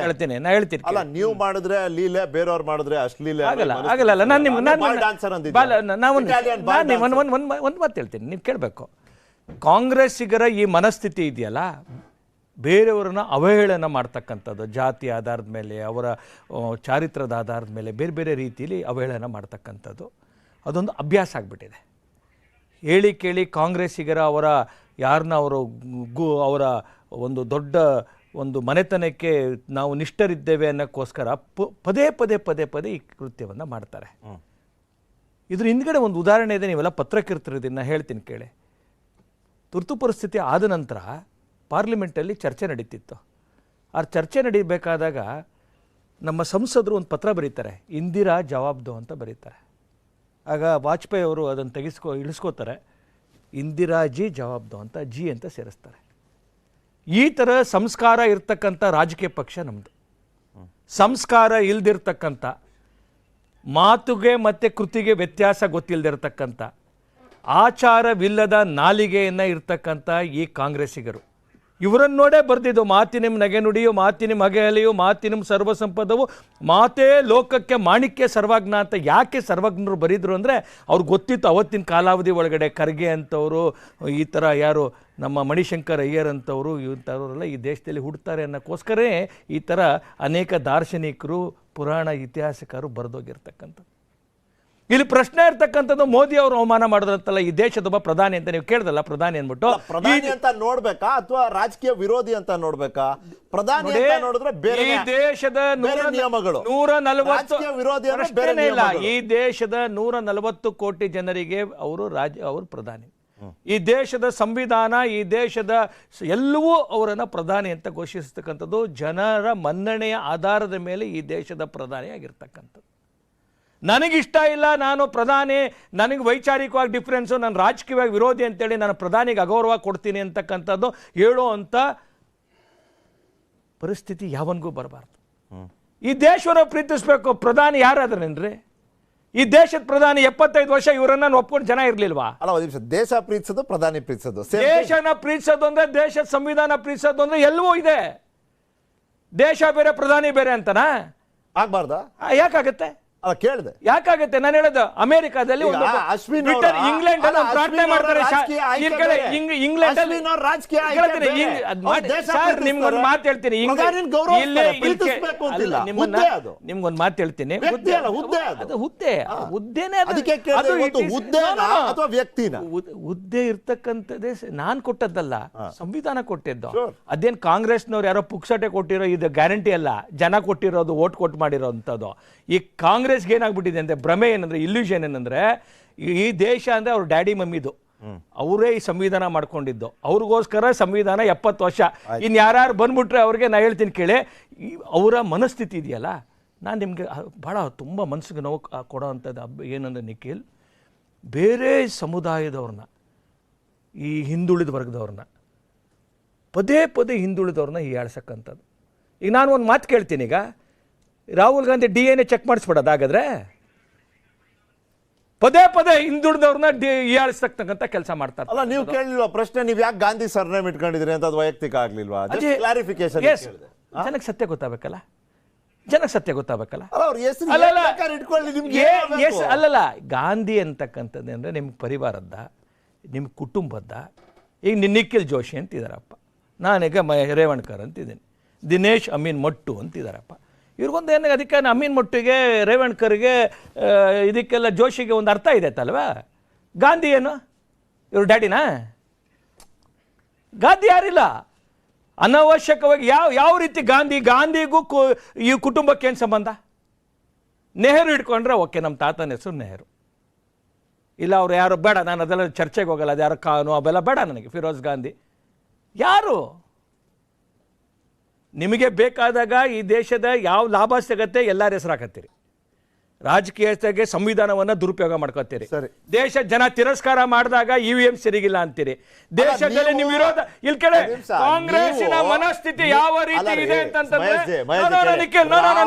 ಹೇಳ್ತೀನಿ, ನಾ ಹೇಳ್ತೀನಿ. ಅಲ್ಲ, ನೀವು ಮಾಡಿದ್ರೆ ಲೀಲೆ, ಬೇರೆಯವ್ರು ಮಾಡಿದ್ರೆ ಅಶ್ಲೀಲೆ ಆಗಲ್ಲ. ಒಂದು ಮಾತು ಹೇಳ್ತೀನಿ, ನೀವು ಕೇಳಬೇಕು. ಕಾಂಗ್ರೆಸ್ಸಿಗರ ಈ ಮನಸ್ಥಿತಿ ಇದೆಯಲ್ಲ, ಬೇರೆಯವರನ್ನ ಅವಹೇಳನ ಮಾಡ್ತಕ್ಕಂಥದ್ದು, ಜಾತಿ ಆಧಾರದ ಮೇಲೆ, ಅವರ ಚಾರಿತ್ರದ ಆಧಾರದ ಮೇಲೆ ಬೇರೆ ಬೇರೆ ರೀತಿಯಲ್ಲಿ ಅವಹೇಳನ ಮಾಡ್ತಕ್ಕಂಥದ್ದು ಅದೊಂದು ಅಭ್ಯಾಸ ಆಗಿಬಿಟ್ಟಿದೆ. ಹೇಳಿ ಕೇಳಿ ಕಾಂಗ್ರೆಸ್ಸಿಗರ ಯಾರನ್ನ ಅವರ ಒಂದು ದೊಡ್ಡ ಒಂದು ಮನೆತನಕ್ಕೆ ನಾವು ನಿಷ್ಠರಿದ್ದೇವೆ ಅನ್ನೋಕ್ಕೋಸ್ಕರ ಪದೇ ಪದೇ ಪದೇ ಪದೇ ಈ ಕೃತ್ಯವನ್ನು ಮಾಡ್ತಾರೆ. ಇದ್ರ ಹಿಂದ್ಗಡೆ ಒಂದು ಉದಾಹರಣೆ ಇದೆ, ನೀವೆಲ್ಲ ಪತ್ರಕರ್ತರು ಇದನ್ನು ಹೇಳ್ತೀನಿ ಕೇಳಿ. ತುರ್ತು ಪರಿಸ್ಥಿತಿ ಆದ ನಂತರ ಪಾರ್ಲಿಮೆಂಟಲ್ಲಿ ಚರ್ಚೆ ನಡೀತಿತ್ತು. ಆ ಚರ್ಚೆ ನಡೀಬೇಕಾದಾಗ ನಮ್ಮ ಸಂಸದರು ಒಂದು ಪತ್ರ ಬರೀತಾರೆ, ಇಂದಿರಾ ಜವಾಬ್ದು ಅಂತ ಬರೀತಾರೆ. ಆಗ ವಾಜಪೇಯಿ ಅವರು ಅದನ್ನು ಇಳಿಸ್ಕೋತಾರೆ, ಇಂದಿರಾಜಿ ಜವಾಬ್ದು ಅಂತ ಜಿ ಅಂತ ಸೇರಿಸ್ತಾರೆ. ಈ ಥರ ಸಂಸ್ಕಾರ ಇರ್ತಕ್ಕಂಥ ರಾಜಕೀಯ ಪಕ್ಷ ನಮ್ಮದು. ಸಂಸ್ಕಾರ ಇಲ್ದಿರ್ತಕ್ಕಂಥ, ಮಾತುಗೆ ಮತ್ತು ಕೃತಿಗೆ ವ್ಯತ್ಯಾಸ ಗೊತ್ತಿಲ್ಲದಿರ್ತಕ್ಕಂಥ, ಆಚಾರವಿಲ್ಲದ ನಾಲಿಗೆಯನ್ನು ಇರ್ತಕ್ಕಂಥ ಈ ಕಾಂಗ್ರೆಸ್ಸಿಗರು ಇವರನ್ನು ನೋಡೇ ಬರೆದಿದ್ದು ಮಾತಿನಿಮ್ ನಗೆ ನುಡಿಯು, ಮಾತಿನಿಮ್ ಹಗೆ ಅಲೆಯು, ಮಾತಿನಿಮ್ ಸರ್ವಸಂಪದವು, ಮಾತೇ ಲೋಕಕ್ಕೆ ಮಾಣಿಕ್ಯ ಸರ್ವಜ್ಞ ಅಂತ ಯಾಕೆ ಸರ್ವಜ್ಞರು ಬರೀದ್ರು ಅಂದರೆ ಅವ್ರಿಗೆ ಗೊತ್ತಿತ್ತು ಅವತ್ತಿನ ಕಾಲಾವಧಿ ಒಳಗಡೆ ಖರ್ಗೆ ಅಂತವರು, ಈ ಥರ ಯಾರು ನಮ್ಮ ಮಣಿಶಂಕರ್ ಅಯ್ಯರ್ ಅಂತವರು, ಇಂಥವರೆಲ್ಲ ಈ ದೇಶದಲ್ಲಿ ಹುಡ್ತಾರೆ ಅನ್ನೋಕ್ಕೋಸ್ಕರೇ ಈ ಥರ ಅನೇಕ ದಾರ್ಶನಿಕರು, ಪುರಾಣ ಇತಿಹಾಸಕಾರರು ಬರೆದೋಗಿರ್ತಕ್ಕಂಥ. ಇಲ್ಲಿ ಪ್ರಶ್ನೆ ಇರ್ತಕ್ಕಂಥದ್ದು ಮೋದಿ ಅವರು ಅವಮಾನ ಮಾಡಿದ್ರಂತಲ್ಲ ಈ ದೇಶದೊಬ್ಬ ಪ್ರಧಾನಿ ಅಂತ. ನೀವು ಕೇಳ್ದಲ್ಲ ಪ್ರಧಾನಿ ಅಂದ್ಬಿಟ್ಟು, ಪ್ರಧಾನಿ ಅಂತ ನೋಡ್ಬೇಕಾ ಅಥವಾ ರಾಜಕೀಯ ವಿರೋಧಿ ಅಂತ ನೋಡ್ಬೇಕಾ? ಪ್ರಧಾನಿ ಅಂತ ನೋಡಿದ್ರೆ ಬೇರೆ ಈ ದೇಶದ ನಿಯಮಗಳು, 140 ವಿರೋಧಿ ಇಲ್ಲ, ಈ ದೇಶದ 140 ಕೋಟಿ ಜನರಿಗೆ ಅವರು ಪ್ರಧಾನಿ. ಈ ದೇಶದ ಸಂವಿಧಾನ, ಈ ದೇಶದ ಎಲ್ಲವೂ ಅವರನ್ನ ಪ್ರಧಾನಿ ಅಂತ ಘೋಷಿಸ್ತಕ್ಕಂಥದ್ದು ಜನರ ಮನ್ನಣೆಯ ಆಧಾರದ ಮೇಲೆ ಈ ದೇಶದ ಪ್ರಧಾನಿ ಆಗಿರ್ತಕ್ಕಂಥದ್ದು. ನನಗಿಷ್ಟ ಇಲ್ಲ, ನಾನು ಪ್ರಧಾನಿ, ನನಗೆ ವೈಚಾರಿಕವಾಗಿ ಡಿಫ್ರೆನ್ಸು, ನಾನು ರಾಜಕೀಯವಾಗಿ ವಿರೋಧಿ ಅಂತೇಳಿ ನಾನು ಪ್ರಧಾನಿಗೆ ಅಗೌರವ ಕೊಡ್ತೀನಿ ಅಂತಕ್ಕಂಥದ್ದು ಹೇಳೋ ಪರಿಸ್ಥಿತಿ ಯಾವನಿಗೂ ಬರಬಾರ್ದು. ಈ ದೇಶವನ್ನು ಪ್ರೀತಿಸ್ಬೇಕು. ಪ್ರಧಾನಿ ಯಾರಾದ್ರೇನ್ರಿ? ಈ ದೇಶದ ಪ್ರಧಾನಿ 75 ವರ್ಷ ಇವರನ್ನ ಒಪ್ಕೊಂಡು ಜನ ಇರ್ಲಿಲ್ವಾ? ಅಲ್ಲ, ಒಂದು ನಿಮಿಷ. ದೇಶ ಪ್ರೀತಿಸೋದು, ಪ್ರಧಾನಿ ಪ್ರೀತಿಸೋದು, ದೇಶನ ಪ್ರೀತಿಸೋದು ಅಂದ್ರೆ, ದೇಶದ ಸಂವಿಧಾನ ಪ್ರೀತಿಸೋದು ಅಂದ್ರೆ ಎಲ್ಲವೂ ಇದೆ. ದೇಶ ಬೇರೆ ಪ್ರಧಾನಿ ಬೇರೆ ಅಂತನಾ? ಆಗ್ಬಾರ್ದ? ಯಾಕಾಗತ್ತೆ? ಅಲ್ಲ, ಕೇಳಿದೆ ಯಾಕಾಗುತ್ತೆ. ನಾನು ಹೇಳೋದು ಅಮೆರಿಕಾದಲ್ಲಿ ಇಂಗ್ಲೆಂಡ್ ಪ್ರಾರ್ಥನೆ ಮಾಡ್ತಾರೆ. ನಿಮ್ಗೊಂದು ಮಾತು ಹೇಳ್ತೀನಿ, ನಿಮ್ಗೊಂದು ಮಾತು ಹೇಳ್ತೀನಿ. ಹುದ್ದೆ ಇರ್ತಕ್ಕಂಥದ್ದೇ ನಾನು ಕೊಟ್ಟದ್ದಲ್ಲ, ಸಂವಿಧಾನ ಕೊಟ್ಟಿದ್ದು. ಅದೇನ್ ಕಾಂಗ್ರೆಸ್ನವ್ರು ಯಾರೋ ಪುಕ್ಸಟೆ ಕೊಟ್ಟಿರೋ ಇದು ಗ್ಯಾರಂಟಿ ಅಲ್ಲ, ಜನ ಕೊಟ್ಟಿರೋದು, ಓಟ್ ಕೊಟ್ಟು ಮಾಡಿರೋ ಅಂಥದ್ದು. ಈ ಕಾಂಗ್ರೆಸ್ಗೆ ಏನಾಗ್ಬಿಟ್ಟಿದೆ ಅಂದ್ರೆ ಭ್ರಮೆ ಏನಂದ್ರೆ, ಇಲ್ಯೂಷನ್ ಏನಂದ್ರೆ, ಈ ದೇಶ ಅಂದ್ರೆ ಅವ್ರ ಡ್ಯಾಡಿ ಮಮ್ಮಿದು, ಅವರೇ ಈ ಸಂವಿಧಾನ ಮಾಡ್ಕೊಂಡಿದ್ದು, ಅವ್ರಿಗೋಸ್ಕರ ಸಂವಿಧಾನ 70 ವರ್ಷ. ಇನ್ನು ಯಾರು ಬಂದ್ಬಿಟ್ರೆ ಅವ್ರಿಗೆ ನಾ ಹೇಳ್ತೀನಿ ಕೇಳಿ, ಅವರ ಮನಸ್ಥಿತಿ ಇದೆಯಲ್ಲ, ನಾನು ನಿಮಗೆ ಭಾಳ ತುಂಬ ಮನಸ್ಸಿಗೆ ನೋವು ಕೊಡೋ ಅಂಥದ್ದು ಏನಂದ್ರೆ ನಿಖಿಲ್, ಬೇರೆ ಸಮುದಾಯದವ್ರನ್ನ, ಈ ಹಿಂದುಳಿದ ವರ್ಗದವ್ರನ್ನ ಪದೇ ಪದೇ ಹಿಂದುಳಿದವ್ರನ್ನ ಹೀಯಾಳ್ಸಕ್ಕಂಥದ್ದು. ಈಗ ನಾನು ಒಂದು ಮಾತು ಕೇಳ್ತೀನಿ, ಈಗ ರಾಹುಲ್ ಗಾಂಧಿ DNA ಚೆಕ್ ಮಾಡಿಸ್ಬಿಡೋದು ಹಾಗಾದ್ರೆ? ಪದೇ ಪದೇ ಹಿಂದುಳಿದವ್ರನ್ನ ಹೀಯಾಳಿಸ್ತಕ್ಕಂಥ ಕೆಲಸ ಮಾಡ್ತಾರೆ. ಅಲ್ಲ, ನೀವು ಕೇಳಲಿಲ್ಲ ಪ್ರಶ್ನೆ, ನೀವು ಯಾಕೆ ಗಾಂಧಿ ಸರ್ನೇಮ್ ಇಟ್ಕೊಂಡಿದ್ರಿ ಅಂತ? ಅದು ವೈಯಕ್ತಿಕ ಆಗ್ಲಿಲ್ವಾ? ಕ್ಲಾರಿಫಿಕೇಶನ್. ಜನಕ್ಕೆ ಸತ್ಯ ಗೊತ್ತಾಗಬೇಕಲ್ಲ, ಜನಕ್ಕೆ ಸತ್ಯ ಗೊತ್ತಾಗಬೇಕಲ್ಲ. ಅಲ್ಲಲ್ಲ, ಗಾಂಧಿ ಅಂತಕ್ಕಂಥದ್ದು ಅಂದರೆ ನಿಮ್ಗೆ ಪರಿವಾರದ್ದ, ನಿಮ್ಮ ಕುಟುಂಬದ್ದ. ಈಗ ನಿಖಿಲ್ ಜೋಶಿ ಅಂತಿದ್ದಾರಪ್ಪ, ನಾನೀಗ ರೇವಣ್ಕರ್ ಅಂತಿದ್ದೀನಿ, ದಿನೇಶ್ ಅಮೀನ್ ಮಟ್ಟು ಅಂತಿದ್ದಾರಪ್ಪ. ಇವ್ರಿಗೊಂದು ಏನು, ಅದಕ್ಕೆ ಅಮೀನ್ ಮಟ್ಟಿಗೆ, ರೇವಣ್ಕರ್ಗೆ, ಇದಕ್ಕೆಲ್ಲ ಜೋಶಿಗೆ ಒಂದು ಅರ್ಥ ಇದೆ ತಲ್ವಾ? ಗಾಂಧಿ ಏನು ಇವ್ರ ಡ್ಯಾಡಿನಾ? ಗಾಂಧಿ ಯಾರಿಲ್ಲ. ಅನವಶ್ಯಕವಾಗಿ ಯಾವ ರೀತಿ ಗಾಂಧಿಗೂ ಈ ಕುಟುಂಬಕ್ಕೆ ಏನು ಸಂಬಂಧ? ನೆಹರು ಇಟ್ಕೊಂಡ್ರೆ ಓಕೆ, ನಮ್ಮ ತಾತನ ಹೆಸರು ನೆಹರು. ಇಲ್ಲ ಅವ್ರು ಯಾರು ಬೇಡ, ನಾನು ಅದೆಲ್ಲ ಚರ್ಚೆಗೆ ಹೋಗಲ್ಲ, ಅದು ಯಾರು ಕಾನು ಅವೆಲ್ಲ ಬೇಡ ನನಗೆ. ಫಿರೋಜ್ ಗಾಂಧಿ ಯಾರು? ನಿಮಗೆ ಬೇಕಾದಾಗ ಈ ದೇಶದ ಯಾವ ಲಾಭ ಸಿಗತ್ತೆ ಎಲ್ಲರ ಹೆಸರು ಹಾಕತ್ತೀರಿ, ರಾಜಕೀಯತೆಗೆ ಸಂವಿಧಾನವನ್ನು ದುರುಪಯೋಗ ಮಾಡ್ಕೋತೀರಿ. ದೇಶ ಜನ ತಿರಸ್ಕಾರ ಮಾಡಿದಾಗ EVM ಸರಿಗಿಲ್ಲ ಅಂತೀರಿ. ದೇಶದಲ್ಲಿ ನಿಮ್ಮ ವಿರೋಧ ಇಲ್ಲಿ ಕೇಳಿ, ಕಾಂಗ್ರೆಸ್ಸಿನ ಮನಸ್ಥಿತಿ ಯಾವ ರೀತಿ ಇದೆ ಅಂತಂದ್ರೆ,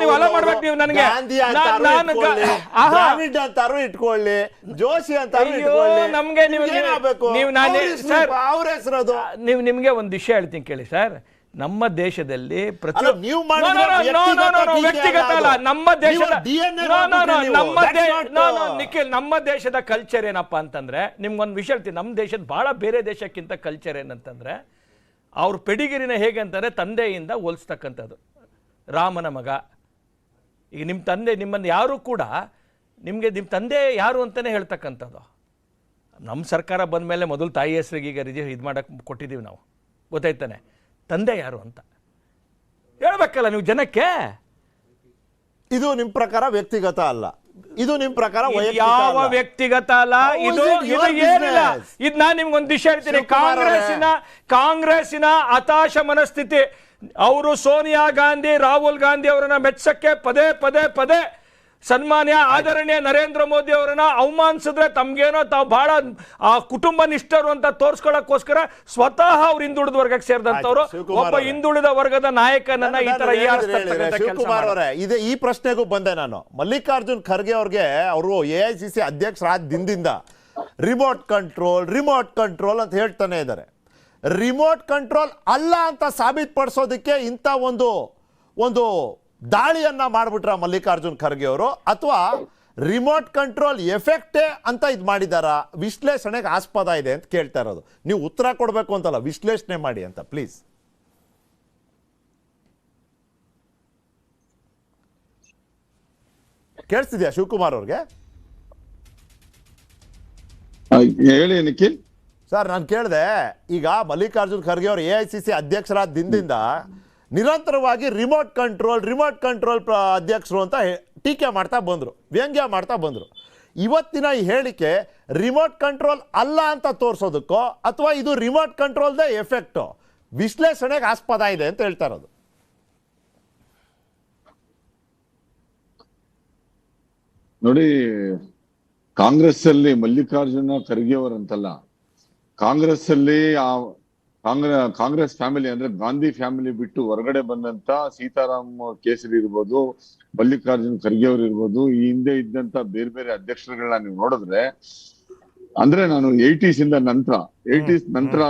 ನೀವು ಅಲ ಮಾಡ್ಬೇಕು. ನೀವು ನನಗೆ ಇಟ್ಕೊಳ್ಳಿ, ಜೋಶಿ ಅಂತ ನಮ್ಗೆ ನೀವು ನಿಮ್ಗೆ ಒಂದು ವಿಷಯ ಹೇಳ್ತೀನಿ ಕೇಳಿ ಸರ್. ನಮ್ಮ ದೇಶದಲ್ಲಿ ವ್ಯಕ್ತಿಗತ ಅಲ್ಲ, ನಿಖಿಲ್, ನಮ್ಮ ದೇಶದ ಕಲ್ಚರ್ ಏನಪ್ಪ ಅಂತಂದ್ರೆ, ನಿಮ್ಗೊಂದು ವಿಷಯ ಹೇಳ್ತೀನಿ. ನಮ್ಮ ದೇಶದ ಬಹಳ ಬೇರೆ ದೇಶಕ್ಕಿಂತ ಕಲ್ಚರ್ ಏನಂತಂದ್ರೆ, ಅವ್ರ ಪೆಡಿಗಿರಿನ ಹೇಗೆ ಅಂತಾರೆ, ತಂದೆಯಿಂದ ಹೋಲಿಸ್ತಕ್ಕಂಥದ್ದು. ರಾಮನ ಮಗ. ಈಗ ನಿಮ್ಮ ತಂದೆ, ನಿಮ್ಮನ್ನು ಯಾರು ಕೂಡ ನಿಮಗೆ ನಿಮ್ಮ ತಂದೆ ಯಾರು ಅಂತಾನೆ ಹೇಳ್ತಕ್ಕಂಥದ್ದು. ನಮ್ಮ ಸರ್ಕಾರ ಬಂದ ಮೇಲೆ ಮೊದಲು ತಾಯಿ ಹೆಸರಿಗೆ ಈಗ ಇದು ಮಾಡಕ್ಕೆ ಕೊಟ್ಟಿದ್ದೀವಿ ನಾವು, ಗೊತ್ತಾಯ್ತಾನೆ. ತಂದೆ ಯಾರು ಅಂತ ಹೇಳ್ಬೇಕಲ್ಲ ನೀವು ಜನಕ್ಕೆ. ಇದು ನಿಮ್ಮ ಪ್ರಕಾರ ವ್ಯಕ್ತಿಗತ ಅಲ್ಲ, ಇದು ನಿಮ್ಮ ಪ್ರಕಾರ ಯಾವ ವ್ಯಕ್ತಿಗತ ಅಲ್ಲ, ಇದು ಏನಿಲ್ಲ. ಇದು ನಾನು ನಿಮ್ಗೊಂದು ವಿಷಯ ಹೇಳ್ತೀನಿ. ಕಾಂಗ್ರೆಸ್ಸಿನ ಹತಾಶ ಮನಸ್ಥಿತಿ ಅವರು ಸೋನಿಯಾ ಗಾಂಧಿ ರಾಹುಲ್ ಗಾಂಧಿ ಅವರನ್ನ ಮೆಚ್ಚಕ್ಕೆ ಪದೇ ಪದೇ ಪದೇ ಸನ್ಮಾನ್ಯ ಆದರಣೀಯ ನರೇಂದ್ರ ಮೋದಿ ಅವರನ್ನ ಅವಮಾನಿಸಿದ್ರೆ ತಮ್ಗೇನೋ ತಾವು ಬಹಳ ಕುಟುಂಬ ನಿಷ್ಠರು ಅಂತ ತೋರ್ಸ್ಕೊಳ್ಳೋಕ್ಕೋಸ್ಕರ ಸ್ವತಃ ಅವ್ರು ಹಿಂದುಳಿದ ವರ್ಗಕ್ಕೆ ಸೇರಿದಂತವ್ರು ಒಬ್ಬ ಹಿಂದುಳಿದ ವರ್ಗದ ನಾಯಕನನ್ನ ಈ ತರ ಶಿವಕುಮಾರ್ ಅವರೇ ಇದೆ ಈ ಪ್ರಶ್ನೆಗೂ ಬಂದೆ ನಾನು. ಮಲ್ಲಿಕಾರ್ಜುನ್ ಖರ್ಗೆ ಅವ್ರಿಗೆ ಅವರು AICC ಅಧ್ಯಕ್ಷರಾದ ದಿನದಿಂದ ರಿಮೋಟ್ ಕಂಟ್ರೋಲ್ ಅಂತ ಹೇಳ್ತಾನೆ ಇದ್ದಾರೆ. ರಿಮೋಟ್ ಕಂಟ್ರೋಲ್ ಅಲ್ಲ ಅಂತ ಸಾಬೀತುಪಡಿಸೋದಕ್ಕೆ ಇಂಥ ಒಂದು ದಾಳಿಯನ್ನ ಮಾಡ್ಬಿಟ್ರ ಮಲ್ಲಿಕಾರ್ಜುನ್ ಖರ್ಗೆ ಅವರು, ಅಥವಾ ರಿಮೋಟ್ ಕಂಟ್ರೋಲ್ ಎಫೆಕ್ಟೇ ಅಂತ ಇದು ಮಾಡಿದಾರ? ವಿಶ್ಲೇಷಣೆಗೆ ಆಸ್ಪದ ಇದೆ ಅಂತ ಕೇಳ್ತಾ ಇರೋದು. ನೀವು ಉತ್ತರ ಕೊಡಬೇಕು ಅಂತಲ್ಲ, ವಿಶ್ಲೇಷಣೆ ಮಾಡಿ ಅಂತ ಪ್ಲೀಸ್. ಕೇಳಿಸ್ತಿದ್ಯಾ ಶಿವಕುಮಾರ್ ಅವ್ರಿಗೆ? ಹೇಳಿ ನಿಖಿಲ್. ಸರ್ ನಾನು ಕೇಳಿದೆ, ಈಗ ಮಲ್ಲಿಕಾರ್ಜುನ್ ಖರ್ಗೆ ಅವರು AICC ಅಧ್ಯಕ್ಷರಾದ ದಿನದಿಂದ ನಿರಂತರವಾಗಿ ರಿಮೋಟ್ ಕಂಟ್ರೋಲ್ ಅಧ್ಯಕ್ಷರು ಅಂತ ಟೀಕೆ ಮಾಡ್ತಾ ಬಂದರು, ವ್ಯಂಗ್ಯ ಮಾಡ್ತಾ ಬಂದರು. ಇವತ್ತಿನ ಈ ಹೇಳಿಕೆ ರಿಮೋಟ್ ಕಂಟ್ರೋಲ್ ಅಲ್ಲ ಅಂತ ತೋರಿಸೋದಕ್ಕೋ ಅಥವಾ ಇದು ರಿಮೋಟ್ ಕಂಟ್ರೋಲ್ದೇ ಎಫೆಕ್ಟು, ವಿಶ್ಲೇಷಣೆಗೆ ಆಸ್ಪದ ಇದೆ ಅಂತ ಹೇಳ್ತಾ ಇರೋದು. ನೋಡಿ, ಕಾಂಗ್ರೆಸ್ ಅಲ್ಲಿ ಮಲ್ಲಿಕಾರ್ಜುನ ಖರ್ಗೆ ಅವರಂತಲ್ಲ, ಕಾಂಗ್ರೆಸ್ ಅಲ್ಲಿ ಕಾಂಗ್ರೆಸ್ ಫ್ಯಾಮಿಲಿ ಅಂದ್ರೆ ಗಾಂಧಿ ಫ್ಯಾಮಿಲಿ ಬಿಟ್ಟು ಹೊರಗಡೆ ಬಂದಂತ ಸೀತಾರಾಮ್ ಕೇಸರಿ ಇರ್ಬೋದು, ಮಲ್ಲಿಕಾರ್ಜುನ್ ಖರ್ಗೆ ಅವರು ಇರ್ಬೋದು, ಈ ಹಿಂದೆ ಇದ್ದಂತ ಬೇರೆ ಬೇರೆ ಅಧ್ಯಕ್ಷರುಗಳನ್ನ ನೀವು ನೋಡಿದ್ರೆ, ಅಂದ್ರೆ ನಾನು 80s ನಂತರ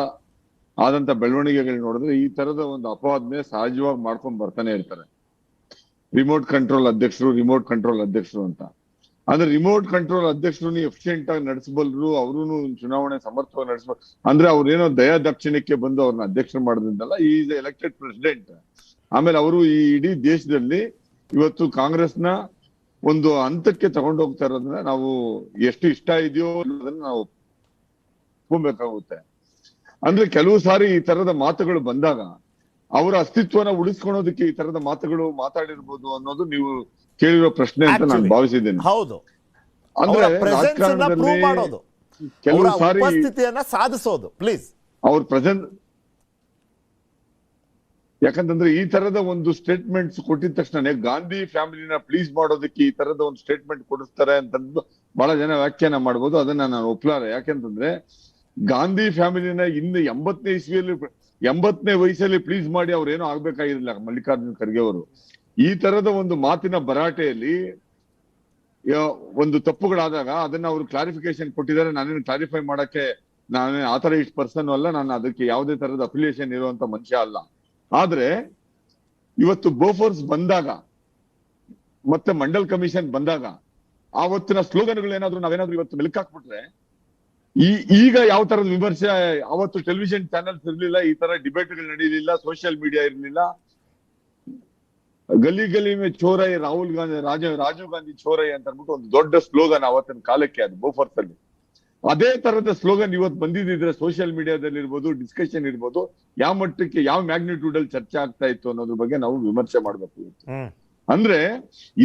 ಆದಂತ ಬೆಳವಣಿಗೆಗಳು ನೋಡಿದ್ರೆ ಈ ತರದ ಒಂದು ಅಪವಾದನೆ ಸಹಜವಾಗಿ ಮಾಡ್ಕೊಂಡ್ ಬರ್ತಾನೆ ಇರ್ತಾರೆ. ರಿಮೋಟ್ ಕಂಟ್ರೋಲ್ ಅಧ್ಯಕ್ಷರು ಅಂತ. ಅಂದ್ರೆ ರಿಮೋಟ್ ಕಂಟ್ರೋಲ್ ಅಧ್ಯಕ್ಷರು ಎಫಿಷಿಯಂಟ್ ಆಗಿ ನಡೆಸಬಲ್ಲರು, ಅವರು ಚುನಾವಣೆ ಸಮರ್ಥವಾಗಿ ನಡೆಸಬಹುದು. ಅಂದ್ರೆ ಅವ್ರೇನೋ ದಯಾದಕ್ಷಿಣಕ್ಕೆ ಬಂದು ಅವ್ರನ್ನ ಅಧ್ಯಕ್ಷರು ಮಾಡೋದ್ರಿಂದಲ್ಲ, ಈಸ್ ಎಲೆಕ್ಟೆಡ್ ಪ್ರೆಸಿಡೆಂಟ್. ಆಮೇಲೆ ಅವರು ಈ ಇಡೀ ದೇಶದಲ್ಲಿ ಇವತ್ತು ಕಾಂಗ್ರೆಸ್ನ ಒಂದು ಹಂತಕ್ಕೆ ತಗೊಂಡು ಹೋಗ್ತಾ ಇರೋದನ್ನ ನಾವು ಎಷ್ಟು ಇಷ್ಟ ಇದೆಯೋ ಅನ್ನೋದನ್ನ ನಾವು ಒಪ್ಕೊಬೇಕಾಗುತ್ತೆ. ಅಂದ್ರೆ ಕೆಲವು ಸಾರಿ ಈ ತರದ ಮಾತುಗಳು ಬಂದಾಗ ಅವರ ಅಸ್ತಿತ್ವನ ಉಳಿಸ್ಕೊಳೋದಕ್ಕೆ ಈ ತರದ ಮಾತುಗಳು ಮಾತಾಡಿರ್ಬೋದು ಅನ್ನೋದು ನೀವು ಕೇಳಿರೋ ಪ್ರಶ್ನೆ ಅಂತ ನಾನು ಭಾವಿಸಿದ್ದೇನೆ. ಹೌದು, ಅಂದ್ರೆ ರಾಜಕಾರಣದಲ್ಲಿ ಕೆಲವು ಸಾರಿ ಉಪಸ್ಥಿತಿಯನ್ನ ಸಾಧಿಸೋದು ಪ್ಲೀಸ್ ಅವ್ರ ಪ್ರೆಸೆಂಟ್, ಯಾಕಂತಂದ್ರೆ ಈ ತರದ ಒಂದು ಸ್ಟೇಟ್ಮೆಂಟ್ಸ್ ಕೊಟ್ಟಿದ ತಕ್ಷಣ ಗಾಂಧಿ ಫ್ಯಾಮಿಲಿನ ಪ್ಲೀಸ್ ಮಾಡೋದಕ್ಕೆ ಈ ತರದ ಒಂದು ಸ್ಟೇಟ್ಮೆಂಟ್ ಕೊಡಿಸ್ತಾರೆ ಅಂತಂದು ಬಹಳ ಜನ ವ್ಯಾಖ್ಯಾನ ಮಾಡ್ಬೋದು. ಅದನ್ನ ನಾನು ಒಪ್ಲಾರೆ. ಯಾಕೆಂತಂದ್ರೆ ಗಾಂಧಿ ಫ್ಯಾಮಿಲಿನ ಇನ್ನು 80ನೇ ವಯಸ್ಸಲ್ಲಿ ಪ್ಲೀಸ್ ಮಾಡಿ ಅವ್ರೇನೋ ಆಗ್ಬೇಕಾಗಿರ್ಲಿಲ್ಲ ಮಲ್ಲಿಕಾರ್ಜುನ್ ಖರ್ಗೆ ಅವರು. ಈ ತರದ ಒಂದು ಮಾತಿನ ಭರಾಟೆಯಲ್ಲಿ ಒಂದು ತಪ್ಪುಗಳಾದಾಗ ಅದನ್ನ ಅವರು ಕ್ಲಾರಿಫಿಕೇಶನ್ ಕೊಟ್ಟಿದ್ದಾರೆ. ನಾನೇನು ಕ್ಲಾರಿಫೈ ಮಾಡಕ್ಕೆ ನಾನೇ ಆಥರೈಸ್ಡ್ ಪರ್ಸನ್ ಅಲ್ಲ, ನಾನು ಅದಕ್ಕೆ ಯಾವುದೇ ತರದ ಅಫಿಲಿಯೇಷನ್ ಇರುವಂತ ಮನುಷ್ಯ ಅಲ್ಲ. ಆದ್ರೆ ಇವತ್ತು ಬೋಫೋರ್ಸ್ ಬಂದಾಗ ಮತ್ತೆ ಮಂಡಲ್ ಕಮಿಷನ್ ಬಂದಾಗ ಆವತ್ತಿನ ಸ್ಲೋಗನ್ಗಳು ನಾವೇನಾದ್ರೂ ಇವತ್ತು ಮೆಲುಕಾಕ್ಬಿಟ್ರೆ, ಈಗ ಯಾವ ತರದ ವಿಮರ್ಶೆ, ಅವತ್ತು ಟೆಲಿವಿಷನ್ ಚಾನೆಲ್ಸ್ ಇರ್ಲಿಲ್ಲ, ಈ ತರ ಡಿಬೇಟ್ಗಳು ನಡೀಲಿಲ್ಲ, ಸೋಷಿಯಲ್ ಮೀಡಿಯಾ ಇರ್ಲಿಲ್ಲ. ಗಲಿ ಮೇ ಚೋರೈ ರಾಜೀವ್ ಗಾಂಧಿ ಚೋರೈ ಅಂತ ಅಂದ್ಬಿಟ್ಟು ಒಂದು ದೊಡ್ಡ ಸ್ಲೋಗನ್ ಅವತ್ತಿನ ಕಾಲಕ್ಕೆ ಅದು ಬೋಫೋರ್ಸ್ ಅಲ್ಲಿ. ಅದೇ ತರದ ಸ್ಲೋಗನ್ ಇವತ್ತು ಬಂದಿದ್ರೆ ಸೋಷಿಯಲ್ ಮೀಡಿಯಾದಲ್ಲಿ ಇರ್ಬೋದು, ಡಿಸ್ಕಷನ್ ಇರ್ಬೋದು, ಯಾವ ಮಟ್ಟಕ್ಕೆ ಯಾವ ಮ್ಯಾಗ್ನಿಟ್ಯೂಡ್ ಅಲ್ಲಿ ಚರ್ಚೆ ಆಗ್ತಾ ಇತ್ತು ಅನ್ನೋದ್ರ ಬಗ್ಗೆ ನಾವು ವಿಮರ್ಶೆ ಮಾಡ್ಬೇಕು. ಅಂದ್ರೆ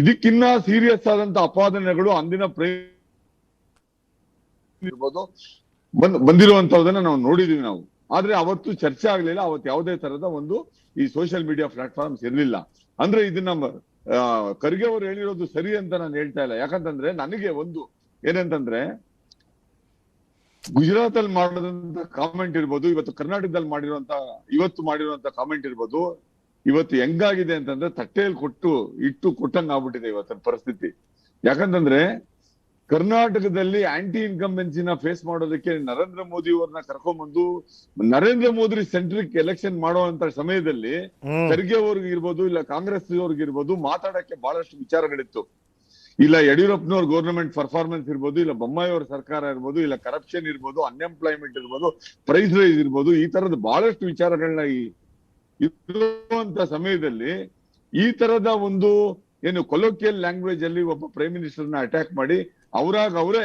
ಇದಕ್ಕಿನ್ನ ಸೀರಿಯಸ್ ಆದಂತ ಅಪಾದನೆಗಳು ಅಂದಿನ ಇರ್ಬೋದು ಬಂದಿರುವಂತದನ್ನ ನಾವು ನೋಡಿದೀವಿ ನಾವು. ಆದ್ರೆ ಅವತ್ತು ಚರ್ಚೆ ಆಗ್ಲಿಲ್ಲ, ಅವತ್ತು ಯಾವುದೇ ತರದ ಒಂದು ಈ ಸೋಷಿಯಲ್ ಮೀಡಿಯಾ ಪ್ಲಾಟ್ಫಾರ್ಮ್ಸ್ ಇರ್ಲಿಲ್ಲ. ಅಂದ್ರೆ ಇದನ್ನ ಖರ್ಗೆ ಅವರು ಹೇಳಿರೋದು ಸರಿ ಅಂತ ನಾನು ಹೇಳ್ತಾ ಇಲ್ಲ. ಯಾಕಂತಂದ್ರೆ ನನಗೆ ಒಂದು ಏನಂತಂದ್ರೆ ಗುಜರಾತ್ ಅಲ್ಲಿ ಮಾಡಿದಂತ ಕಾಮೆಂಟ್ ಇರ್ಬೋದು, ಇವತ್ತು ಕರ್ನಾಟಕದಲ್ಲಿ ಇವತ್ತು ಮಾಡಿರುವಂತ ಕಾಮೆಂಟ್ ಇರ್ಬೋದು, ಇವತ್ತು ಹೆಂಗಾಗಿದೆ ಅಂತಂದ್ರೆ ತಟ್ಟೆಯಲ್ಲಿ ಇಟ್ಟು ಕೊಟ್ಟಂಗ್ ಆಗ್ಬಿಟ್ಟಿದೆ ಇವತ್ತಿನ ಪರಿಸ್ಥಿತಿ. ಯಾಕಂತಂದ್ರೆ ಕರ್ನಾಟಕದಲ್ಲಿ ಆಂಟಿ ಇನ್ಕಂಬೆನ್ಸಿನ ಫೇಸ್ ಮಾಡೋದಕ್ಕೆ ನರೇಂದ್ರ ಮೋದಿ ಅವ್ರನ್ನ ಕರ್ಕೊಂಡ್ಬಂದು ನರೇಂದ್ರ ಮೋದಿ ಸೆಂಟ್ರಿಕ್ ಎಲೆಕ್ಷನ್ ಮಾಡುವಂತ ಸಮಯದಲ್ಲಿ ಖರ್ಗೆ ಅವ್ರಿಗೆ ಇರ್ಬೋದು, ಇಲ್ಲ ಕಾಂಗ್ರೆಸ್ ಅವ್ರಿಗಿರ್ಬೋದು, ಮಾತಾಡಕ್ಕೆ ಬಹಳಷ್ಟು ವಿಚಾರಗಳಿತ್ತು. ಇಲ್ಲ ಯಡಿಯೂರಪ್ಪನವ್ರ ಗವರ್ನಮೆಂಟ್ ಪರ್ಫಾರ್ಮೆನ್ಸ್ ಇರ್ಬೋದು, ಇಲ್ಲ ಬೊಮ್ಮಾಯಿ ಅವ್ರ ಸರ್ಕಾರ ಇರ್ಬೋದು, ಇಲ್ಲ ಕರಪ್ಷನ್ ಇರ್ಬೋದು, ಅನ್ಎಂಪ್ಲಾಯ್ಮೆಂಟ್ ಇರ್ಬೋದು, ಪ್ರೈಸ್ ರೈಸ್ ಇರ್ಬೋದು, ಈ ತರದ ಬಹಳಷ್ಟು ವಿಚಾರಗಳನ್ನ ಇರುವಂತ ಸಮಯದಲ್ಲಿ ಈ ತರದ ಒಂದು ಕೊಲೋಕಿಯಲ್ ಲ್ಯಾಂಗ್ವೇಜ್ ಅಲ್ಲಿ ಒಬ್ಬ ಪ್ರೈಮ್ ಮಿನಿಸ್ಟರ್ನ ಅಟ್ಯಾಕ್ ಮಾಡಿ ಅವರೇ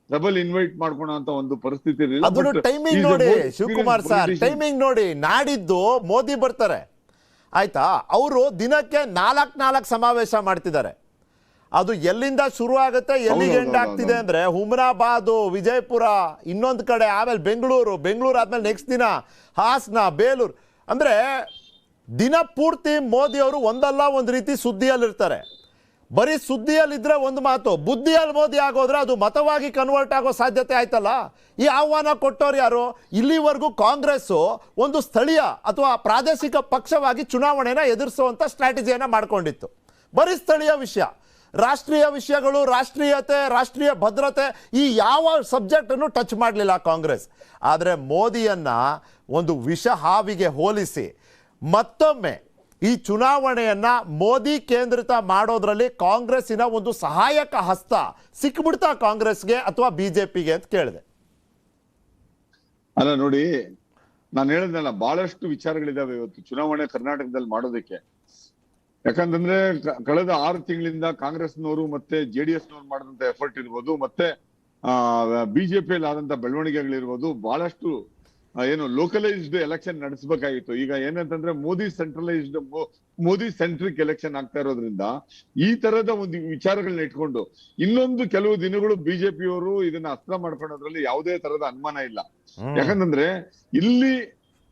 ಡಬಲ್ ಇನ್ವೈಟ್ ಮಾಡ್ಕೊಳೋ ಅಂತ ಒಂದು ಪರಿಸ್ಥಿತಿ ಇರಲಿಲ್ಲ. ಟೈಮಿಂಗ್ ನೋಡಿ ಶಿವಕುಮಾರ್ ಸರ್, ಟೈಮಿಂಗ್ ನೋಡಿ, ನಾಡಿದ್ದು ಮೋದಿ ಬರ್ತಾರೆ ಆಯ್ತಾ, ಅವರು ದಿನಕ್ಕೆ 4 ಸಮಾವೇಶ ಮಾಡ್ತಿದ್ದಾರೆ. ಅದು ಎಲ್ಲಿಂದ ಶುರು ಆಗುತ್ತೆ ಎಲ್ಲಿಗೆ ಎಂಡ್ ಆಗ್ತಿದೆ ಅಂದ್ರೆ ಹುಮ್ನಾಬಾದ್, ವಿಜಯಪುರ, ಇನ್ನೊಂದು ಕಡೆ, ಆಮೇಲೆ ಬೆಂಗಳೂರು ಆದ್ಮೇಲೆ ನೆಕ್ಸ್ಟ್ ದಿನ ಹಾಸನ, ಬೇಲೂರು. ಅಂದ್ರೆ ದಿನ ಪೂರ್ತಿ ಮೋದಿ ಅವರು ಒಂದಲ್ಲ ಒಂದು ರೀತಿ ಸುದ್ದಿಯಲ್ಲಿರ್ತಾರೆ. ಬರೀ ಸುದ್ದಿಯಲ್ಲಿದ್ದರೆ ಒಂದು ಮಾತು, ಬುದ್ಧಿಯಲ್ಲಿ ಮೋದಿ ಆಗೋದ್ರೆ ಅದು ಮತವಾಗಿ ಕನ್ವರ್ಟ್ ಆಗೋ ಸಾಧ್ಯತೆ ಆಯ್ತಲ್ಲ. ಈ ಆಹ್ವಾನ ಕೊಟ್ಟವ್ರು ಯಾರು? ಇಲ್ಲಿವರೆಗೂ ಕಾಂಗ್ರೆಸ್ಸು ಒಂದು ಸ್ಥಳೀಯ ಅಥವಾ ಪ್ರಾದೇಶಿಕ ಪಕ್ಷವಾಗಿ ಚುನಾವಣೆನ ಎದುರಿಸುವಂಥ ಸ್ಟ್ರಾಟಜಿಯನ್ನು ಮಾಡ್ಕೊಂಡಿತ್ತು. ಬರೀ ಸ್ಥಳೀಯ ವಿಷಯ, ರಾಷ್ಟ್ರೀಯ ವಿಷಯಗಳು, ರಾಷ್ಟ್ರೀಯತೆ, ರಾಷ್ಟ್ರೀಯ ಭದ್ರತೆ, ಈ ಯಾವ ಸಬ್ಜೆಕ್ಟನ್ನು ಟಚ್ ಮಾಡಲಿಲ್ಲ ಕಾಂಗ್ರೆಸ್. ಆದರೆ ಮೋದಿಯನ್ನು ಒಂದು ವಿಷ ಹಾವಿಗೆ ಹೋಲಿಸಿ ಮತ್ತೊಮ್ಮೆ ಈ ಚುನಾವಣೆಯನ್ನ ಮೋದಿ ಕೇಂದ್ರಿತ ಮಾಡೋದ್ರಲ್ಲಿ ಕಾಂಗ್ರೆಸ್ಸಿನ ಒಂದು ಸಹಾಯಕ ಹಸ್ತ ಸಿಕ್ಬಿಡ್ತಾ ಕಾಂಗ್ರೆಸ್ಗೆ ಅಥವಾ ಬಿಜೆಪಿಗೆ ಅಂತ ಕೇಳಿದೆ. ಅಲ್ಲ ನೋಡಿ, ನಾನು ಹೇಳಿದ್ನಲ್ಲ, ಬಹಳಷ್ಟು ವಿಚಾರಗಳಿದಾವೆ ಇವತ್ತು ಚುನಾವಣೆ ಕರ್ನಾಟಕದಲ್ಲಿ ಮಾಡೋದಕ್ಕೆ. ಯಾಕಂತಂದ್ರೆ ಕಳೆದ 6 ತಿಂಗಳಿಂದ ಕಾಂಗ್ರೆಸ್ನವರು ಮತ್ತೆ JDS-ನವರು ಮಾಡಿದಂತ ಎಫರ್ಟ್ ಇರ್ಬೋದು, ಮತ್ತೆ ಬಿಜೆಪಿಯಲ್ಲಿ ಆದಂತ ಬೆಳವಣಿಗೆಗಳಿರ್ಬೋದು, ಬಹಳಷ್ಟು ಏನು ಲೋಕಲೈಸ್ಡ್ ಎಲೆಕ್ಷನ್ ನಡೆಸಬೇಕಾಗಿತ್ತು. ಈಗ ಏನಂತಂದ್ರೆ ಮೋದಿ ಸೆಂಟ್ರಿಕ್ ಎಲೆಕ್ಷನ್ ಆಗ್ತಾ ಇರೋದ್ರಿಂದ ಈ ತರದ ಒಂದು ವಿಚಾರಗಳನ್ನ ಇಟ್ಕೊಂಡು ಇನ್ನೊಂದು ಕೆಲವು ದಿನಗಳು ಬಿಜೆಪಿಯವರು ಇದನ್ನ ಅಸ್ತ್ರ ಮಾಡ್ಕೊಳ್ಳೋದ್ರಲ್ಲಿ ಯಾವುದೇ ತರದ ಅನುಮಾನ ಇಲ್ಲ. ಯಾಕಂತಂದ್ರೆ ಇಲ್ಲಿ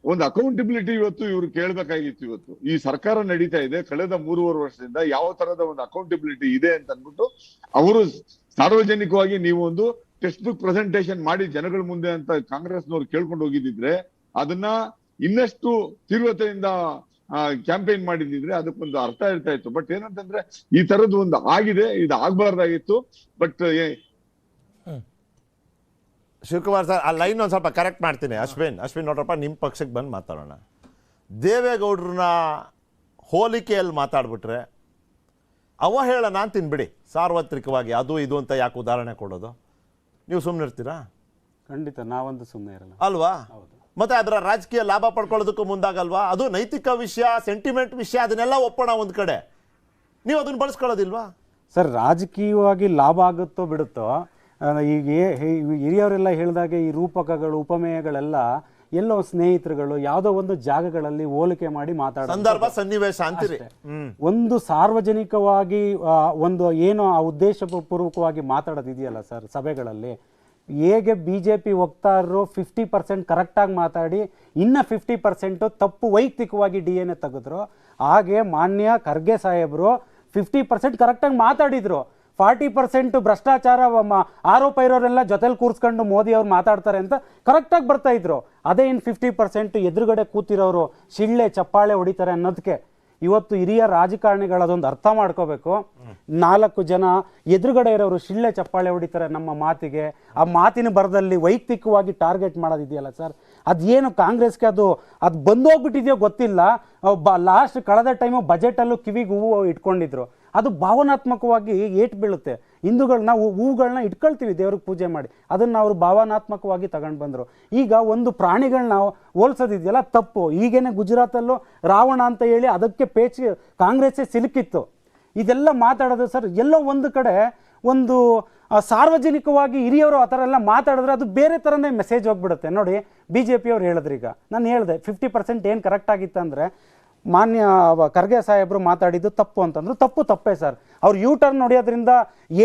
ಒಂದು ಅಕೌಂಟಬಿಲಿಟಿ ಇವತ್ತು ಇವ್ರು ಕೇಳ್ಬೇಕಾಗಿತ್ತು. ಇವತ್ತು ಈ ಸರ್ಕಾರ ನಡೀತಾ ಇದೆ, ಕಳೆದ 3.5 ವರ್ಷದಿಂದ ಯಾವ ತರದ ಒಂದು ಅಕೌಂಟಬಿಲಿಟಿ ಇದೆ ಅಂತ ಅನ್ಬಿಟ್ಟು ಅವರು ಸಾರ್ವಜನಿಕವಾಗಿ ನೀವು ಒಂದು ಟೆಕ್ಸ್ಟ್ ಬುಕ್ ಪ್ರೆಸೆಂಟೇಶನ್ ಮಾಡಿ ಜನಗಳ ಮುಂದೆ ಅಂತ ಕಾಂಗ್ರೆಸ್ನವ್ರು ಕೇಳ್ಕೊಂಡು ಹೋಗಿದ್ದಿದ್ರೆ, ಅದನ್ನ ಇನ್ನಷ್ಟು ತೀವ್ರತೆಯಿಂದ ಕ್ಯಾಂಪೇನ್ ಮಾಡಿದ್ರೆ ಅದಕ್ಕೊಂದು ಅರ್ಥ ಇರ್ತಾ ಇತ್ತು. ಬಟ್ ಏನಂತಂದ್ರೆ ಈ ತರದ್ದು ಒಂದು ಆಗಿದೆ, ಇದು ಆಗ್ಬಾರ್ದಾಗಿತ್ತು. ಬಟ್ ಶಿವಕುಮಾರ್ ಸರ್, ಆ ಲೈನ್ ಒಂದು ಸ್ವಲ್ಪ ಕರೆಕ್ಟ್ ಮಾಡ್ತೀನಿ. ಅಶ್ವಿನ್ ನೋಡ್ರಪ್ಪ, ನಿಮ್ಮ ಪಕ್ಷಕ್ಕೆ ಬಂದು ಮಾತಾಡೋಣ. ದೇವೇಗೌಡ್ರನ್ನ ಹೋಲಿಕೆಯಲ್ಲಿ ಮಾತಾಡ್ಬಿಟ್ರೆ ಅವಹೇಳನ ಅಂತಿನ್ಬಿಡಿ ಸಾರ್ವತ್ರಿಕವಾಗಿ, ಅದು ಇದು ಅಂತ ಯಾಕೆ ಉದಾಹರಣೆ ಕೊಡೋದು? ನೀವು ಸುಮ್ಮನೆ ಇರ್ತೀರಾ? ಖಂಡಿತ ನಾವಂತೂ ಸುಮ್ಮನೆ ಇರಲ್ಲ ಅಲ್ವಾ? ಮತ್ತೆ ಅದರ ರಾಜಕೀಯ ಲಾಭ ಪಡ್ಕೊಳ್ಳೋದಕ್ಕೂ ಮುಂದಾಗಲ್ವಾ? ಅದು ನೈತಿಕ ವಿಷಯ, ಸೆಂಟಿಮೆಂಟ್ ವಿಷಯ, ಅದನ್ನೆಲ್ಲ ಒಪ್ಪೋಣ ಒಂದ್ ಕಡೆ. ನೀವು ಅದನ್ನ ಬಳಸ್ಕೊಳ್ಳೋದಿಲ್ವಾ ಸರ್? ರಾಜಕೀಯವಾಗಿ ಲಾಭ ಆಗುತ್ತೋ ಬಿಡುತ್ತೋ, ಈಗ ಹಿರಿಯವರೆಲ್ಲ ಹೇಳಿದಾಗೆ ಈ ರೂಪಕಗಳು, ಉಪಮೇಯಗಳೆಲ್ಲ ಎಲ್ಲೋ ಸ್ನೇಹಿತರುಗಳು ಯಾವುದೋ ಒಂದು ಜಾಗಗಳಲ್ಲಿ ಹೋಲಿಕೆ ಮಾಡಿ ಮಾತಾಡೋ ಸಂದರ್ಭ, ಸನ್ನಿವೇಶ ಅಂತೀರಿ. ಒಂದು ಸಾರ್ವಜನಿಕವಾಗಿ ಒಂದು ಏನು ಆ ಉದ್ದೇಶಪೂರ್ವಕವಾಗಿ ಮಾತಾಡೋದಿದೆಯಲ್ಲ ಸರ್ ಸಭೆಗಳಲ್ಲಿ, ಹೇಗೆ ಬಿಜೆಪಿ ವಕ್ತಾರರು 50% ಕರೆಕ್ಟಾಗಿ ಮಾತಾಡಿ ಇನ್ನು 50% ತಪ್ಪು ವೈಯಕ್ತಿಕವಾಗಿ DNA ತೆಗೆದ್ರು, ಹಾಗೆ ಮಾನ್ಯ ಖರ್ಗೆ ಸಾಹೇಬರು 50% ಕರೆಕ್ಟಾಗಿ ಮಾತಾಡಿದ್ರು. 40% ಭ್ರಷ್ಟಾಚಾರ ಆರೋಪ ಇರೋರೆಲ್ಲ ಜೊತೆಲಿ ಕೂರಿಸ್ಕೊಂಡು ಮೋದಿ ಅವ್ರು ಮಾತಾಡ್ತಾರೆ ಅಂತ ಕರೆಕ್ಟಾಗಿ ಬರ್ತಾ ಇದ್ರು. ಅದೇ ಇನ್ನು 50% ಎದುರುಗಡೆ ಕೂತಿರೋರು ಶಿಳ್ಳೆ ಚಪ್ಪಾಳೆ ಹೊಡಿತಾರೆ ಅನ್ನೋದಕ್ಕೆ ಇವತ್ತು ಹಿರಿಯ ರಾಜಕಾರಣಿಗಳು ಅದೊಂದು ಅರ್ಥ ಮಾಡ್ಕೋಬೇಕು. 4 ಜನ ಎದುರುಗಡೆ ಇರೋರು ಶಿಳ್ಳೆ ಚಪ್ಪಾಳೆ ಹೊಡಿತಾರೆ ನಮ್ಮ ಮಾತಿಗೆ, ಆ ಮಾತಿನ ಬರದಲ್ಲಿ ವೈಯಕ್ತಿಕವಾಗಿ ಟಾರ್ಗೆಟ್ ಮಾಡೋದಿದೆಯಲ್ಲ ಸರ್, ಅದೇನು ಕಾಂಗ್ರೆಸ್ಗೆ ಅದು ಬಂದೋಗ್ಬಿಟ್ಟಿದೆಯೋ ಗೊತ್ತಿಲ್ಲ. ಲಾಸ್ಟ್ ಕಳೆದ ಟೈಮು ಬಜೆಟಲ್ಲೂ ಕಿವಿಗೆ ಹೂವು ಇಟ್ಕೊಂಡಿದ್ರು, ಅದು ಭಾವನಾತ್ಮಕವಾಗಿ ಏಟು ಬೀಳುತ್ತೆ. ಹಿಂದೂಗಳನ್ನ ಹೂಗಳನ್ನ ಇಟ್ಕೊಳ್ತೀವಿ ದೇವ್ರಿಗೆ ಪೂಜೆ ಮಾಡಿ, ಅದನ್ನು ಅವರು ಭಾವನಾತ್ಮಕವಾಗಿ ತಗೊಂಡು ಬಂದರು. ಈಗ ಒಂದು ಪ್ರಾಣಿಗಳನ್ನ ಹೋಲ್ಸೋದಿದೆಯಲ್ಲ ತಪ್ಪು. ಈಗೇನೆ ಗುಜರಾತಲ್ಲೂ ರಾವಣ ಅಂತ ಹೇಳಿ ಅದಕ್ಕೆ ಪೇಚಿ ಕಾಂಗ್ರೆಸ್ಸೇ ಸಿಲುಕಿತ್ತು. ಇದೆಲ್ಲ ಮಾತಾಡೋದು ಸರ್ ಎಲ್ಲೋ ಒಂದು ಕಡೆ ಒಂದು ಸಾರ್ವಜನಿಕವಾಗಿ ಹಿರಿಯವರು ಆ ಥರ ಎಲ್ಲ ಮಾತಾಡಿದ್ರೆ ಅದು ಬೇರೆ ಥರನೇ ಮೆಸೇಜ್ ಹೋಗ್ಬಿಡುತ್ತೆ. ನೋಡಿ BJP ಅವ್ರು ಹೇಳಿದ್ರು, ಈಗ ನಾನು ಹೇಳಿದೆ 50% ಏನು ಕರೆಕ್ಟ್ ಆಗಿತ್ತು ಅಂದರೆ ಮಾನ್ಯ ಖರ್ಗೆ ಸಾಹೇಬರು ಮಾತಾಡಿದ್ದು ತಪ್ಪು ಅಂತಂದ್ರು. ತಪ್ಪೇ ಸರ್. ಅವ್ರು U-turn ಹೊಡೆಯೋದ್ರಿಂದ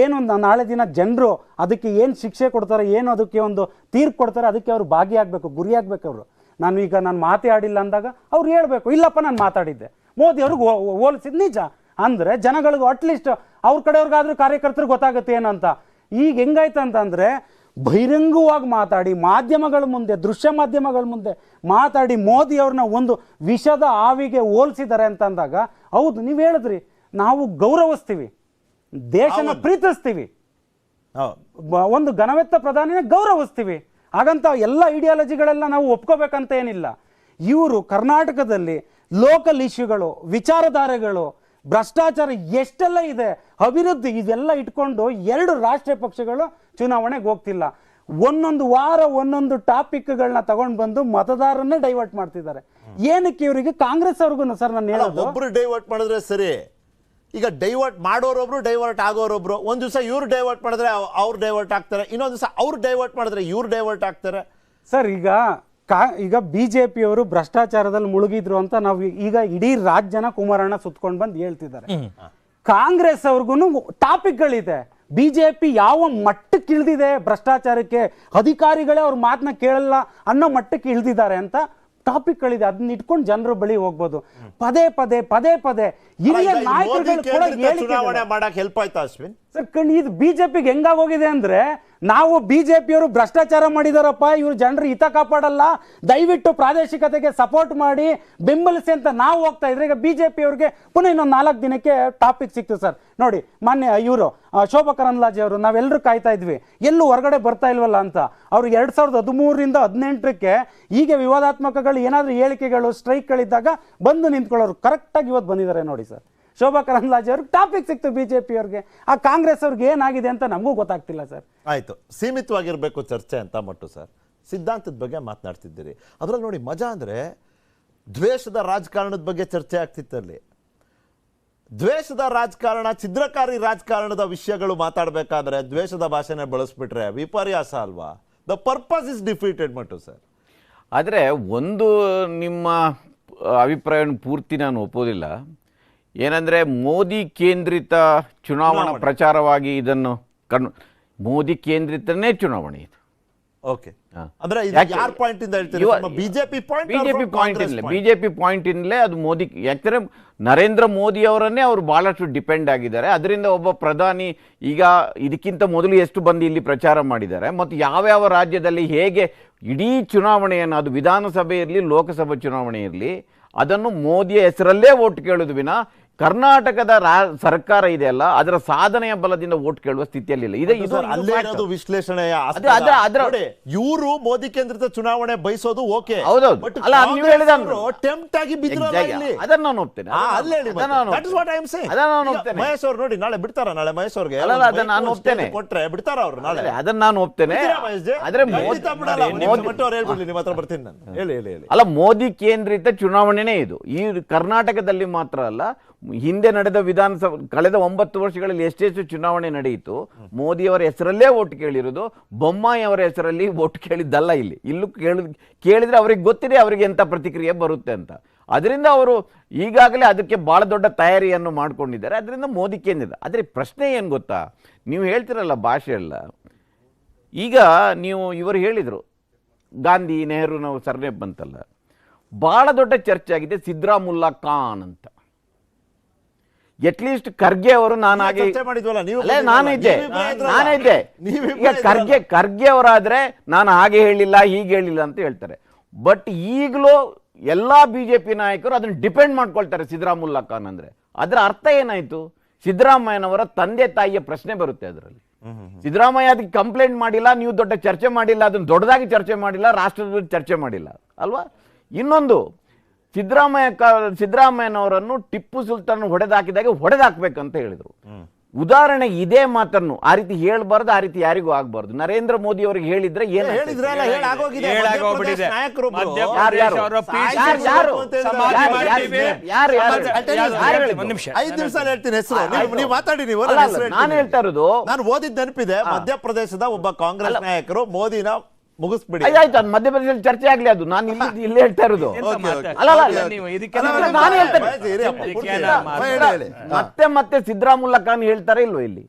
ಏನು ನಾಳೆ ದಿನ ಜನರು ಅದಕ್ಕೆ ಏನು ಶಿಕ್ಷೆ ಕೊಡ್ತಾರೆ, ಏನು ಅದಕ್ಕೆ ಒಂದು ತೀರ್ಪು ಕೊಡ್ತಾರೆ, ಅದಕ್ಕೆ ಅವರು ಭಾಗಿಯಾಗಬೇಕು, ಗುರಿಯಾಗಬೇಕು. ಅವರು ನಾನು ಮಾತೇ ಆಡಿಲ್ಲ ಅಂದಾಗ ಅವ್ರು ಹೇಳಬೇಕು, ಇಲ್ಲಪ್ಪ ನಾನು ಮಾತಾಡಿದ್ದೆ, ಮೋದಿ ಅವ್ರಿಗೆ ಹೋಲಿಸಿದ್ ನಿಜ ಅಂದರೆ ಜನಗಳಿಗೂ ಅಟ್ಲೀಸ್ಟ್ ಅವ್ರ ಕಡೆಯವ್ರಿಗಾದ್ರೂ ಕಾರ್ಯಕರ್ತರು ಗೊತ್ತಾಗುತ್ತೆ ಏನಂತ. ಈಗ ಹೆಂಗಾಯ್ತು ಅಂತಂದರೆ ಬಹಿರಂಗವಾಗಿ ಮಾತಾಡಿ ಮಾಧ್ಯಮಗಳ ಮುಂದೆ, ದೃಶ್ಯ ಮಾಧ್ಯಮಗಳ ಮುಂದೆ ಮಾತಾಡಿ ಮೋದಿ ಅವ್ರನ್ನ ಒಂದು ವಿಷದ ಆವಿಗೆ ಹೋಲಿಸಿದ್ದಾರೆ ಅಂತ ಅಂದಾಗ, ಹೌದು ನೀವು ಹೇಳಿದ್ರಿ, ನಾವು ಗೌರವಿಸ್ತೀವಿ, ದೇಶನ ಪ್ರೀತಿಸ್ತೀವಿ, ಒಂದು ಘನವೆತ್ತ ಪ್ರಧಾನಿನ ಗೌರವಿಸ್ತೀವಿ, ಹಾಗಂತ ಎಲ್ಲ ಐಡಿಯಾಲಜಿಗಳೆಲ್ಲ ನಾವು ಒಪ್ಕೋಬೇಕಂತ ಏನಿಲ್ಲ. ಇವರು ಕರ್ನಾಟಕದಲ್ಲಿ ಲೋಕಲ್ ಇಶ್ಯೂಗಳು, ವಿಚಾರಧಾರೆಗಳು, ಭ್ರಷ್ಟಾಚಾರ ಎಷ್ಟೆಲ್ಲ ಇದೆ, ಅಭಿವೃದ್ಧಿ, ಇದೆಲ್ಲ ಇಟ್ಕೊಂಡು 2 ರಾಷ್ಟ್ರೀಯ ಪಕ್ಷಗಳು ಚುನಾವಣೆಗೆ ಹೋಗ್ತಿಲ್ಲ. ಒಂದೊಂದು ವಾರ ಒಂದೊಂದು ಟಾಪಿಕ್ಗಳನ್ನ ತಗೊಂಡು ಬಂದು ಮತದಾರನ್ನೇ ಡೈವರ್ಟ್ ಮಾಡ್ತಿದ್ದಾರೆ. ಏನಕ್ಕೆ ಇವರಿಗೆ? ಕಾಂಗ್ರೆಸ್ ಅವ್ರಿಗೂ ಸರ್ ನಾನು ಹೇಳೋದು, ಒಬ್ರು ಡೈವರ್ಟ್ ಮಾಡಿದ್ರೆ ಸರಿ. ಈಗ ಡೈವರ್ಟ್ ಮಾಡೋರೊಬ್ರು, ಡೈವರ್ಟ್ ಆಗೋರೊಬ್ರು. ಒಂದ್ ದಿವಸ ಇವ್ರು ಡೈವರ್ಟ್ ಮಾಡಿದ್ರೆ ಅವ್ರು ಡೈವರ್ಟ್ ಆಗ್ತಾರೆ, ಇನ್ನೊಂದು ದಿವಸ ಅವ್ರು ಡೈವರ್ಟ್ ಮಾಡಿದ್ರೆ ಇವ್ರು ಡೈವರ್ಟ್ ಆಗ್ತಾರೆ. ಸರ್ ಈಗ ಬಿಜೆಪಿಯವರು ಭ್ರಷ್ಟಾಚಾರದಲ್ಲಿ ಮುಳುಗಿದ್ರು ಅಂತ ನಾವು ಈಗ ಇಡೀ ರಾಜ್ಯನ ಕುಮಾರಣ್ಣ ಸುತ್ಕೊಂಡು ಬಂದು ಹೇಳ್ತಿದ್ದಾರೆ. ಕಾಂಗ್ರೆಸ್ ಅವ್ರಿಗೂ ಟಾಪಿಕ್ಗಳಿದೆ. ಬಿಜೆಪಿ ಯಾವ ಮಟ್ಟಕ್ಕೆ ಇಳಿದಿದೆ ಭ್ರಷ್ಟಾಚಾರಕ್ಕೆ, ಅಧಿಕಾರಿಗಳೇ ಅವ್ರ ಮಾತನ್ನ ಕೇಳಲ್ಲ ಅನ್ನೋ ಮಟ್ಟಕ್ಕೆ ಇಳಿದಿದ್ದಾರೆ ಅಂತ ಟಾಪಿಕ್ಗಳಿದೆ, ಅದನ್ನ ಇಟ್ಕೊಂಡು ಜನರ ಬಳಿ ಹೋಗ್ಬೋದು. ಪದೇ ಪದೇ ಪದೇ ಪದೇ ಹಿರಿಯ ನಾಯಕರುಗಳು ಕೂಡ ಚುನಾವಣೆ ಮಾಡಕ್ ಹೆಲ್ಪ್ ಆಯ್ತಾ ಅಶ್ವಿನ್? ಸರ್ ಇದು ಬಿಜೆಪಿಗೆ ಹೆಂಗಾಗೋಗಿದೆ ಅಂದ್ರೆ, ನಾವು ಬಿಜೆಪಿಯವರು ಭ್ರಷ್ಟಾಚಾರ ಮಾಡಿದಾರಪ್ಪ, ಇವ್ರು ಜನರ ಹಿತ ಕಾಪಾಡಲ್ಲ, ದಯವಿಟ್ಟು ಪ್ರಾದೇಶಿಕತೆಗೆ ಸಪೋರ್ಟ್ ಮಾಡಿ ಬೆಂಬಲಿಸಿ ಅಂತ ನಾವು ಹೋಗ್ತಾ ಇದ್ರೆ, ಈಗ ಬಿಜೆಪಿಯವ್ರಿಗೆ ಪುನಃ ಇನ್ನೊಂದು 4 ದಿನಕ್ಕೆ ಟಾಪಿಕ್ ಸಿಕ್ತು ಸರ್. ನೋಡಿ ಮೊನ್ನೆ ಇವರು ಶೋಭಾ ಕರಂದ್ಲಾಜೆ ಅವರು, ನಾವೆಲ್ಲರೂ ಕಾಯ್ತಾ ಇದ್ವಿ ಎಲ್ಲೂ ಹೊರಗಡೆ ಬರ್ತಾ ಇಲ್ವಲ್ಲ ಅಂತ. ಅವರು 2013ರಿಂದ 18ಕ್ಕೆ ಹೀಗೆ ವಿವಾದಾತ್ಮಕಗಳು ಏನಾದರೂ ಹೇಳಿಕೆಗಳು ಸ್ಟ್ರೈಕ್ಗಳಿದ್ದಾಗ ಬಂದು ನಿಂತ್ಕೊಳ್ಳೋರು, ಕರೆಕ್ಟಾಗಿ ಇವತ್ತು ಬಂದಿದ್ದಾರೆ ನೋಡಿ ಸರ್. ಶೋಭಾ ಕರಂದ್ಲಾಜೆ ಅವ್ರಿಗೆ ಟಾಪಿಕ್ ಸಿಕ್ತು ಬಿಜೆಪಿ ಅವ್ರಿಗೆ, ಆ ಕಾಂಗ್ರೆಸ್ ಅವ್ರಿಗೆ ಏನಾಗಿದೆ ಅಂತ ನಮಗೂ ಗೊತ್ತಾಗ್ತಿಲ್ಲ ಸರ್. ಆಯ್ತು, ಸೀಮಿತವಾಗಿರ್ಬೇಕು ಚರ್ಚೆ ಅಂತ ಮಟ್ಟು ಸರ್. ಸಿದ್ಧಾಂತದ ಬಗ್ಗೆ ಮಾತನಾಡ್ತಿದ್ದೀರಿ, ಅದ್ರಲ್ಲಿ ನೋಡಿ ಮಜಾ ಅಂದ್ರೆ ದ್ವೇಷದ ರಾಜಕಾರಣದ ಬಗ್ಗೆ ಚರ್ಚೆ ಆಗ್ತಿತ್ತಲ್ಲಿ. ದ್ವೇಷದ ರಾಜಕಾರಣ, ಛಿದ್ರಕಾರಿ ರಾಜಕಾರಣದ ವಿಷಯಗಳು ಮಾತಾಡಬೇಕಾದ್ರೆ ದ್ವೇಷದ ಭಾಷೆನೇ ಬಳಸ್ಬಿಟ್ರೆ ವಿಪರ್ಯಾಸ ಅಲ್ವಾ? The purpose is defeated Mattu sir. ಆದರೆ ಒಂದು ನಿಮ್ಮ ಅಭಿಪ್ರಾಯವನ್ನು ಪೂರ್ತಿ ನಾನು ಒಪ್ಪೋದಿಲ್ಲ. ಏನಂದರೆ ಮೋದಿ ಕೇಂದ್ರಿತ ಚುನಾವಣಾ ಪ್ರಚಾರವಾಗಿ ಇದನ್ನು ಮೋದಿ ಕೇಂದ್ರಿತನೇ ಚುನಾವಣೆ ಇದು. ಓಕೆ, ಅಂದ್ರೆ ಯಾರ ಪಾಯಿಂಟ್ ಇಂದ ಹೇಳ್ತೀರಿ? ಬಿಜೆಪಿ ಪಾಯಿಂಟ್ ಇಂದಲೇ ಅದು ಮೋದಿ. ಯಾಕಂದ್ರೆ ನರೇಂದ್ರ ಮೋದಿ ಅವರನ್ನೇ ಅವರು ಬಹಳಷ್ಟು ಡಿಪೆಂಡ್ ಆಗಿದ್ದಾರೆ. ಅದರಿಂದ ಒಬ್ಬ ಪ್ರಧಾನಿ ಈಗ ಇದಕ್ಕಿಂತ ಮೊದಲು ಎಷ್ಟು ಬಂದು ಇಲ್ಲಿ ಪ್ರಚಾರ ಮಾಡಿದ್ದಾರೆ ಮತ್ತು ಯಾವ್ಯಾವ ರಾಜ್ಯದಲ್ಲಿ ಹೇಗೆ ಇಡೀ ಚುನಾವಣೆಯನ್ನು, ಅದು ವಿಧಾನಸಭೆ ಇರಲಿ ಲೋಕಸಭಾ ಚುನಾವಣೆ ಇರಲಿ, ಅದನ್ನು ಮೋದಿಯ ಹೆಸರಲ್ಲೇ ಓಟ್ ಕೇಳೋದು ವಿನ ಕರ್ನಾಟಕದ ಸರ್ಕಾರ ಇದೆಯಲ್ಲ ಅದರ ಸಾಧನೆಯ ಬಲದಿಂದ ಓಟ್ ಕೇಳುವ ಸ್ಥಿತಿಯಲ್ಲಿಲ್ಲ. ಇದು ವಿಶ್ಲೇಷಣೆಯ ಇವರು ಮೋದಿ ಕೇಂದ್ರಿತ ಚುನಾವಣೆ ಬಯಸೋದು ಓಕೆ, ಹೌದೌದು. ಅಲ್ಲ ನೀವು ಹೇಳಿದ ಟೆಂಪ್ಟ್ ಆಗಿ ಅದನ್ನ ನಾನು ಒಪ್ತೇನೆ. ಮಹೇಶ್ ಅವ್ರು ನೋಡಿ ನಾಳೆ ಬಿಡ್ತಾರ, ನಾಳೆ ಮಹೇಶ್ ಅವ್ರಿಗೆ ಅದನ್ನ ನಾನು ಒಪ್ತೇನೆ, ಕೊಟ್ರೆ ಬಿಡ್ತಾರ ಅವ್ರು ನಾಳೆ. ಅದನ್ನ ನಾನು ಒಪ್ತೇನೆ. ಆದ್ರೆ ಬರ್ತೀನಿ ನಾನು, ಹೇಳಿ ಹೇಳಿ ಹೇಳಿ. ಅಲ್ಲ, ಮೋದಿ ಕೇಂದ್ರಿತ ಚುನಾವಣೆನೇ ಇದು. ಈ ಕರ್ನಾಟಕದಲ್ಲಿ ಮಾತ್ರ ಅಲ್ಲ, ಹಿಂದೆ ನಡೆದ ವಿಧಾನಸಭೆ ಕಳೆದ 9 ವರ್ಷಗಳಲ್ಲಿ ಎಷ್ಟೆಷ್ಟು ಚುನಾವಣೆ ನಡೆಯಿತು, ಮೋದಿಯವರ ಹೆಸರಲ್ಲೇ ಓಟ್ ಕೇಳಿರೋದು, ಬೊಮ್ಮಾಯಿ ಅವರ ಹೆಸರಲ್ಲಿ ಓಟ್ ಕೇಳಿದ್ದಲ್ಲ. ಇಲ್ಲೂ ಕೇಳಿದ್ರೆ ಅವ್ರಿಗೆ ಗೊತ್ತಿದೆ ಅವರಿಗೆ ಎಂಥ ಪ್ರತಿಕ್ರಿಯೆ ಬರುತ್ತೆ ಅಂತ. ಅದರಿಂದ ಅವರು ಈಗಾಗಲೇ ಅದಕ್ಕೆ ಭಾಳ ದೊಡ್ಡ ತಯಾರಿಯನ್ನು ಮಾಡ್ಕೊಂಡಿದ್ದಾರೆ. ಅದರಿಂದ ಮೋದಿ ಕೇಂದ್ರಿತ. ಆದರೆ ಪ್ರಶ್ನೆ ಏನು ಗೊತ್ತಾ, ನೀವು ಹೇಳ್ತಿರಲ್ಲ ಭಾಷೆ ಎಲ್ಲ, ಈಗ ನೀವು ಇವರು ಹೇಳಿದರು ಗಾಂಧಿ ನೆಹರು ನಾವು ಸರ್ನೇ ಬಂತಲ್ಲ, ಭಾಳ ದೊಡ್ಡ ಚರ್ಚೆ ಆಗಿದೆ ಸಿದ್ದರಾಮುಲ್ಲಾ ಖಾನ್ ಅಂತ. ಅಟ್ಲೀಸ್ಟ್ ಖರ್ಗೆ ಅವರು ನಾನಾಗಿ ನಾನಿದ್ದೆ ಈಗ ಖರ್ಗೆ ಅವರಾದ್ರೆ ನಾನು ಹಾಗೆ ಹೇಳಿಲ್ಲ ಹೀಗೆ ಹೇಳಿಲ್ಲ ಅಂತ ಹೇಳ್ತಾರೆ. ಬಟ್ ಈಗಲೂ ಎಲ್ಲ ಬಿಜೆಪಿ ನಾಯಕರು ಅದನ್ನ ಡಿಪೆಂಡ್ ಮಾಡ್ಕೊಳ್ತಾರೆ ಸಿದ್ದರಾಮುಲ್ಲಾ ಖಾನ್ ಅಂದ್ರೆ. ಅದರ ಅರ್ಥ ಏನಾಯ್ತು? ಸಿದ್ದರಾಮಯ್ಯನವರ ತಂದೆ ತಾಯಿಯ ಪ್ರಶ್ನೆ ಬರುತ್ತೆ ಅದರಲ್ಲಿ. ಸಿದ್ದರಾಮಯ್ಯ ಅದಕ್ಕೆ ಕಂಪ್ಲೇಂಟ್ ಮಾಡಿಲ್ಲ, ನೀವು ದೊಡ್ಡ ಚರ್ಚೆ ಮಾಡಿಲ್ಲ, ಅದನ್ನ ದೊಡ್ಡದಾಗಿ ಚರ್ಚೆ ಮಾಡಿಲ್ಲ, ರಾಷ್ಟ್ರದ ಚರ್ಚೆ ಮಾಡಿಲ್ಲ ಅಲ್ವಾ? ಇನ್ನೊಂದು, ಸಿದ್ದರಾಮಯ್ಯನವರನ್ನು ಟಿಪ್ಪು ಸುಲ್ತಾನ್ ಹೊಡೆದಾಕಿದಾಗ ಹೊಡೆದಾಕ್ಬೇಕಂತ ಹೇಳಿದ್ರು. ಉದಾಹರಣೆ ಇದೇ ಮಾತನ್ನು ಆ ರೀತಿ ಹೇಳ್ಬಾರ್ದು, ಆ ರೀತಿ ಯಾರಿಗೂ ಆಗ್ಬಾರ್ದು. ನರೇಂದ್ರ ಮೋದಿ ಅವರಿಗೆ ಹೇಳಿದ್ರೆ ನಾನು ಹೇಳ್ತಾ ಇರೋದು, ನಾನು ಓದಿದ ನೆನಪಿದೆ, ಮಧ್ಯಪ್ರದೇಶದ ಒಬ್ಬ ಕಾಂಗ್ರೆಸ್ ನಾಯಕರು ಮೋದಿನ ಮುಗಿಸ್ಬಿಡಿ. ಆಯ್ತು, ಅದು ಮಧ್ಯಪ್ರದೇಶದಲ್ಲಿ ಚರ್ಚೆ ಆಗ್ಲಿ, ಅದು ನಾನು ಇಲ್ಲಿ ಹೇಳ್ತಾ ಇರೋದು. ಮತ್ತೆ ಮತ್ತೆ ಸಿದ್ದರಾಮುಲ್ಲಾ ಖಾನ್ ಹೇಳ್ತಾರೆ ಇಲ್ವೋ? ಇಲ್ಲಿ